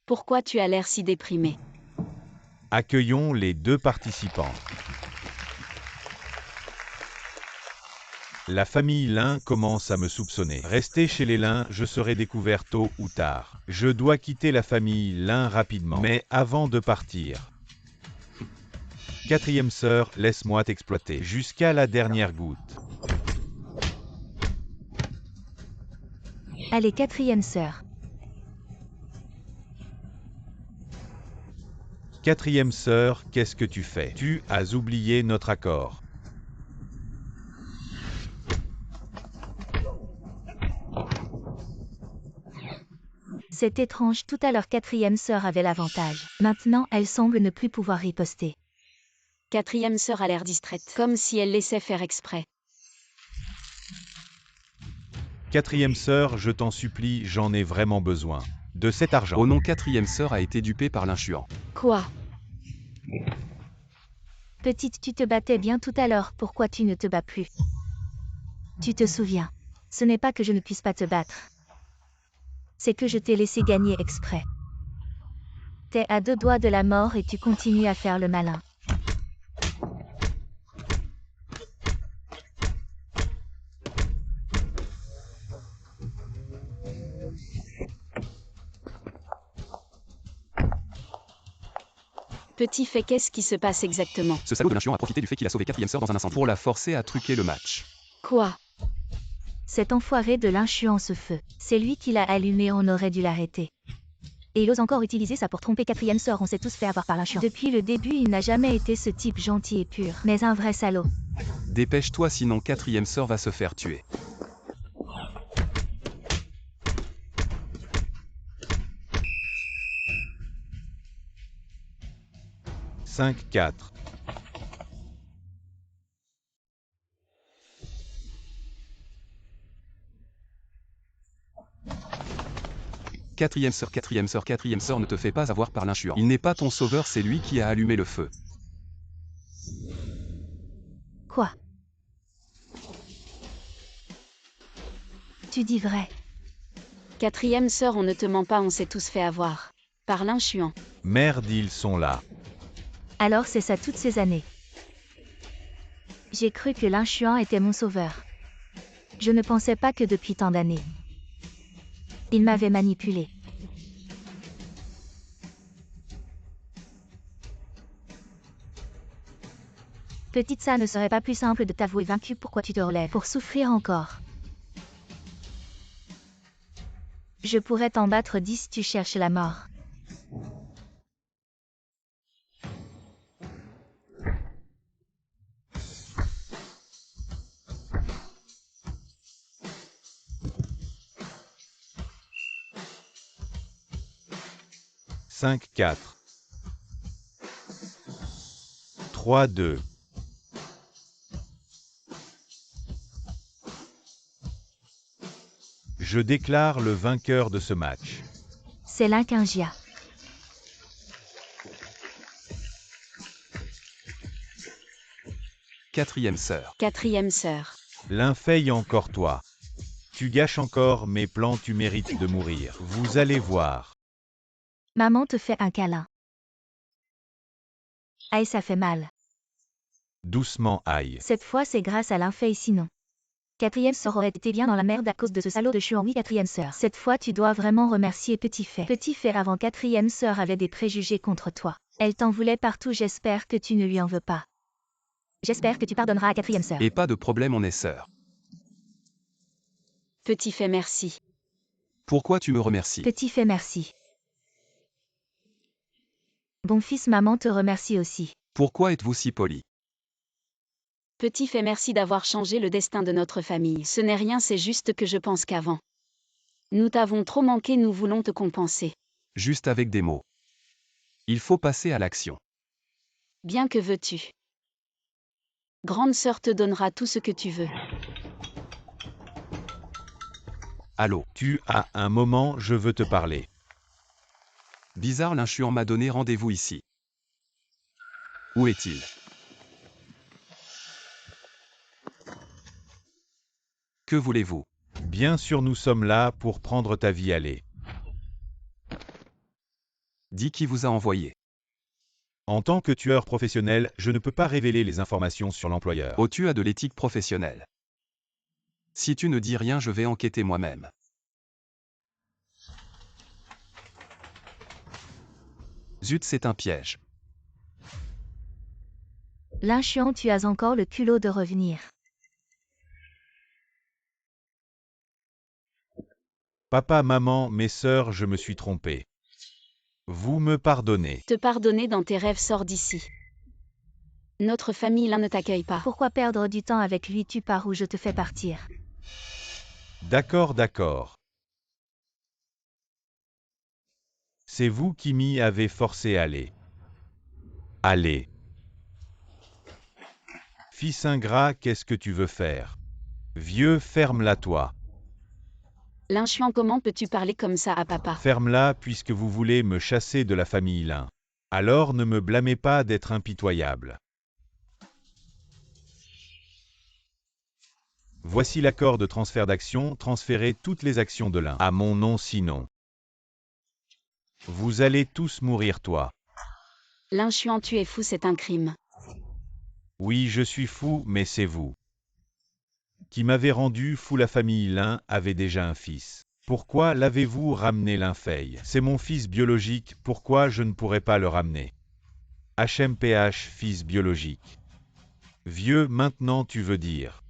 Pourquoi tu as l'air si déprimée? Accueillons les deux participants. La famille Lin commence à me soupçonner. Rester chez les Lin, je serai découvert tôt ou tard. Je dois quitter la famille Lin rapidement. Mais avant de partir, quatrième sœur, laisse-moi t'exploiter jusqu'à la dernière goutte. Allez, quatrième sœur. Quatrième sœur, qu'est-ce que tu fais? Tu as oublié notre accord. C'est étrange, tout à l'heure quatrième sœur avait l'avantage. Maintenant, elle semble ne plus pouvoir riposter. Quatrième sœur a l'air distraite, comme si elle laissait faire exprès. Quatrième sœur, je t'en supplie, j'en ai vraiment besoin. De cet argent. Oh non, quatrième sœur a été dupée par l'inchuant. Quoi? Petite, tu te battais bien tout à l'heure, pourquoi tu ne te bats plus? Tu te souviens. Ce n'est pas que je ne puisse pas te battre. C'est que je t'ai laissé gagner exprès. T'es à 2 doigts de la mort et tu continues à faire le malin. Petit fait, qu'est-ce qui se passe exactement? Ce salaud de l'inchuant a profité du fait qu'il a sauvé quatrième sœur dans un incendie pour la forcer à truquer le match. Quoi? Cet enfoiré de l'inchuant ce feu. C'est lui qui l'a allumé, on aurait dû l'arrêter. Et il ose encore utiliser ça pour tromper quatrième sœur, on s'est tous fait avoir par l'inchuant. Depuis le début, il n'a jamais été ce type gentil et pur, mais un vrai salaud. Dépêche-toi sinon quatrième sœur va se faire tuer. Cinq, 4. Quatrième sœur, ne te fais pas avoir par l'inchuant. Il n'est pas ton sauveur, c'est lui qui a allumé le feu. Quoi? Tu dis vrai? Quatrième sœur, on ne te ment pas, on s'est tous fait avoir. Par l'inchuant. Merde, ils sont là. Alors c'est ça toutes ces années. J'ai cru que l'inchuant était mon sauveur. Je ne pensais pas que depuis tant d'années. Il m'avait manipulé. Petite, ça ne serait pas plus simple de t'avouer vaincu, pourquoi tu te relèves pour souffrir encore? Je pourrais t'en battre 10 si tu cherches la mort. Cinq, 4. 3, 2. Je déclare le vainqueur de ce match. C'est l'Inquingia. Quatrième sœur. Quatrième sœur. L'infeille encore toi. Tu gâches encore mes plans, tu mérites de mourir. Vous allez voir. Maman te fait un câlin. Aïe, ça fait mal. Doucement, aïe. Cette fois c'est grâce à l'infeille sinon. Quatrième sœur aurait été bien dans la merde à cause de ce salaud de chuan. Oui, quatrième sœur. Cette fois tu dois vraiment remercier Petit Fait. Petit Fait, avant quatrième sœur avait des préjugés contre toi. Elle t'en voulait partout, j'espère que tu ne lui en veux pas. J'espère que tu pardonneras à quatrième sœur. Et pas de problème, on est sœurs. Petit fait, merci. Pourquoi tu me remercies? Petit Fait, merci. Bon fils, maman te remercie aussi. Pourquoi êtes-vous si poli? Petit fait, merci d'avoir changé le destin de notre famille. Ce n'est rien, c'est juste que je pense qu'avant. Nous t'avons trop manqué, nous voulons te compenser. Juste avec des mots. Il faut passer à l'action. Bien, que veux-tu? Grande sœur te donnera tout ce que tu veux. Allô? Tu as un moment, je veux te parler. Bizarre, l'inchuant m'a donné rendez-vous ici. Où est-il? Que voulez-vous? Bien sûr, nous sommes là pour prendre ta vie, allez. Dis qui vous a envoyé. En tant que tueur professionnel, je ne peux pas révéler les informations sur l'employeur. Oh, tu as de l'éthique professionnelle. Si tu ne dis rien, je vais enquêter moi-même. Zut, c'est un piège. L'inchuant, tu as encore le culot de revenir. Papa, maman, mes sœurs, je me suis trompé. Vous me pardonnez. Te pardonner dans tes rêves, sors d'ici. Notre famille là ne t'accueille pas. Pourquoi perdre du temps avec lui? Tu pars ou je te fais partir. D'accord, d'accord. C'est vous qui m'y avez forcé à aller. Allez. Fils ingrat, qu'est-ce que tu veux faire? Vieux, ferme-la toi. Lin Xuan, comment peux-tu parler comme ça à papa? Ferme-la puisque vous voulez me chasser de la famille Lin. Alors ne me blâmez pas d'être impitoyable. Voici l'accord de transfert d'actions, transférez toutes les actions de Lin à mon nom sinon. Vous allez tous mourir toi. Lin Xuan, tu es fou, c'est un crime. Oui, je suis fou, mais c'est vous qui m'avez rendu fou. La famille Lin avait déjà un fils. Pourquoi l'avez-vous ramené Lin Fei? C'est mon fils biologique, pourquoi je ne pourrais pas le ramener? HMPH, fils biologique. Vieux, maintenant tu veux dire.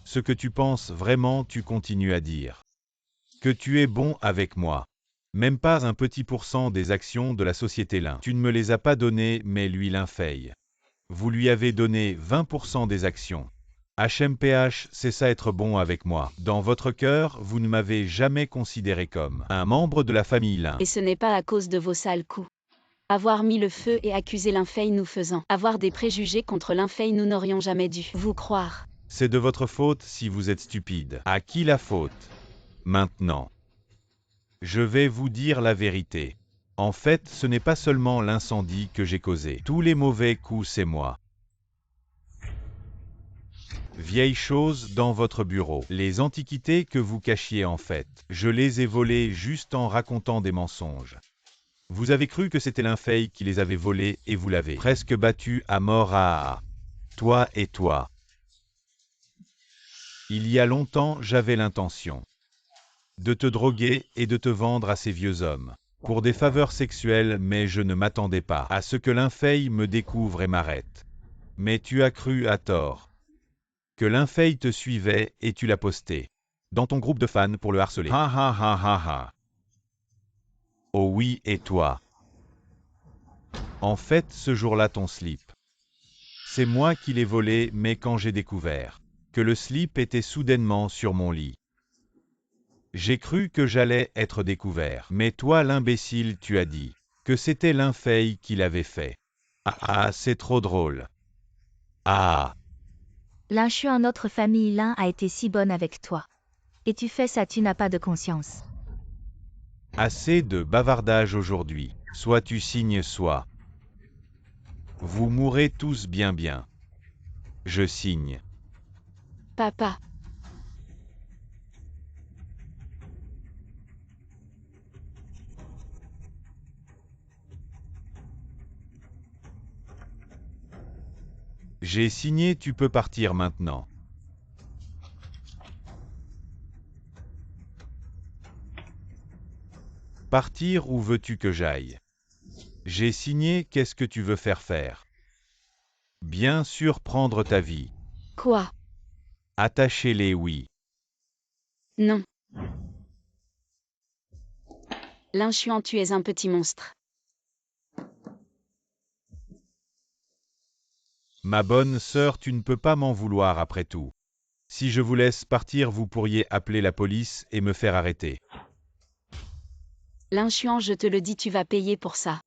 Ce que tu penses vraiment, tu continues à dire. Que tu es bon avec moi. Même pas un petit % des actions de la société Lin. Tu ne me les as pas données, mais lui Lin Fei. Vous lui avez donné 20% des actions. HMPH, c'est ça être bon avec moi. Dans votre cœur, vous ne m'avez jamais considéré comme un membre de la famille Lin. Et ce n'est pas à cause de vos sales coups. Avoir mis le feu et accusé Lin Fei nous faisant avoir des préjugés contre Lin Fei, nous n'aurions jamais dû vous croire. C'est de votre faute si vous êtes stupide. À qui la faute? Maintenant. Je vais vous dire la vérité. En fait, ce n'est pas seulement l'incendie que j'ai causé. Tous les mauvais coups, c'est moi. Vieilles choses dans votre bureau. Les antiquités que vous cachiez en fait. Je les ai volées juste en racontant des mensonges. Vous avez cru que c'était Lin Fei qui les avait volées et vous l'avez presque battu à mort à toi et toi. Il y a longtemps, j'avais l'intention de te droguer et de te vendre à ces vieux hommes pour des faveurs sexuelles, mais je ne m'attendais pas à ce que Lin Fei me découvre et m'arrête. Mais tu as cru à tort que Lin Fei te suivait et tu l'as posté dans ton groupe de fans pour le harceler. Ha ha ha ha ha. Oh oui, et toi? En fait, ce jour-là, ton slip. C'est moi qui l'ai volé, mais quand j'ai découvert que le slip était soudainement sur mon lit, j'ai cru que j'allais être découvert. Mais toi, l'imbécile, tu as dit que c'était Lin Fei qui l'avait fait. Ah, c'est trop drôle. Ah. Lin Xuan, notre famille Lin a été si bonne avec toi. Et tu fais ça, tu n'as pas de conscience. Assez de bavardage aujourd'hui. Soit tu signes, soit vous mourrez tous bien bien. Je signe. Papa. J'ai signé, tu peux partir maintenant. Partir, où veux-tu que j'aille? J'ai signé, qu'est-ce que tu veux faire? Bien sûr, prendre ta vie. Quoi? Attacher-les, oui. Non. Lin Xuan, tu es un petit monstre. Ma bonne sœur, tu ne peux pas m'en vouloir après tout. Si je vous laisse partir, vous pourriez appeler la police et me faire arrêter. Lin Xuan, je te le dis, tu vas payer pour ça.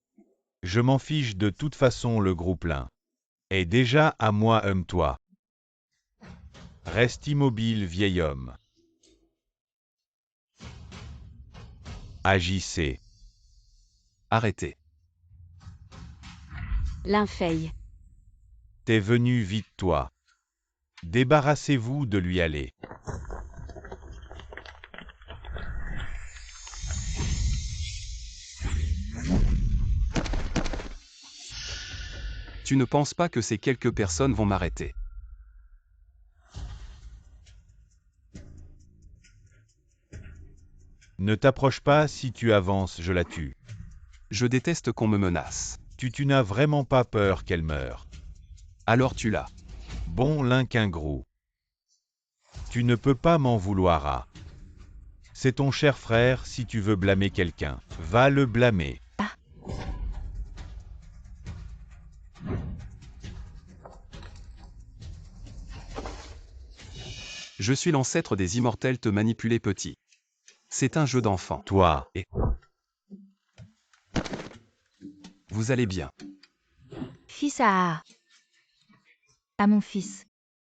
Je m'en fiche, de toute façon, le groupe Lin est déjà à moi, toi. Reste immobile, vieil homme. Agissez. Arrêtez. Lin Fei. T'es venu vite, toi. Débarrassez-vous de lui, aller. Tu ne penses pas que ces quelques personnes vont m'arrêter? Ne t'approche pas, si tu avances, je la tue. Je déteste qu'on me menace. Tu n'as vraiment pas peur qu'elle meure. Alors tu l'as. Bon linquingro. Tu ne peux pas m'en vouloir à. C'est ton cher frère, si tu veux blâmer quelqu'un, va le blâmer. Je suis l'ancêtre des immortels, te manipuler petit. C'est un jeu d'enfant. Toi. Et vous allez bien. Fils à mon fils.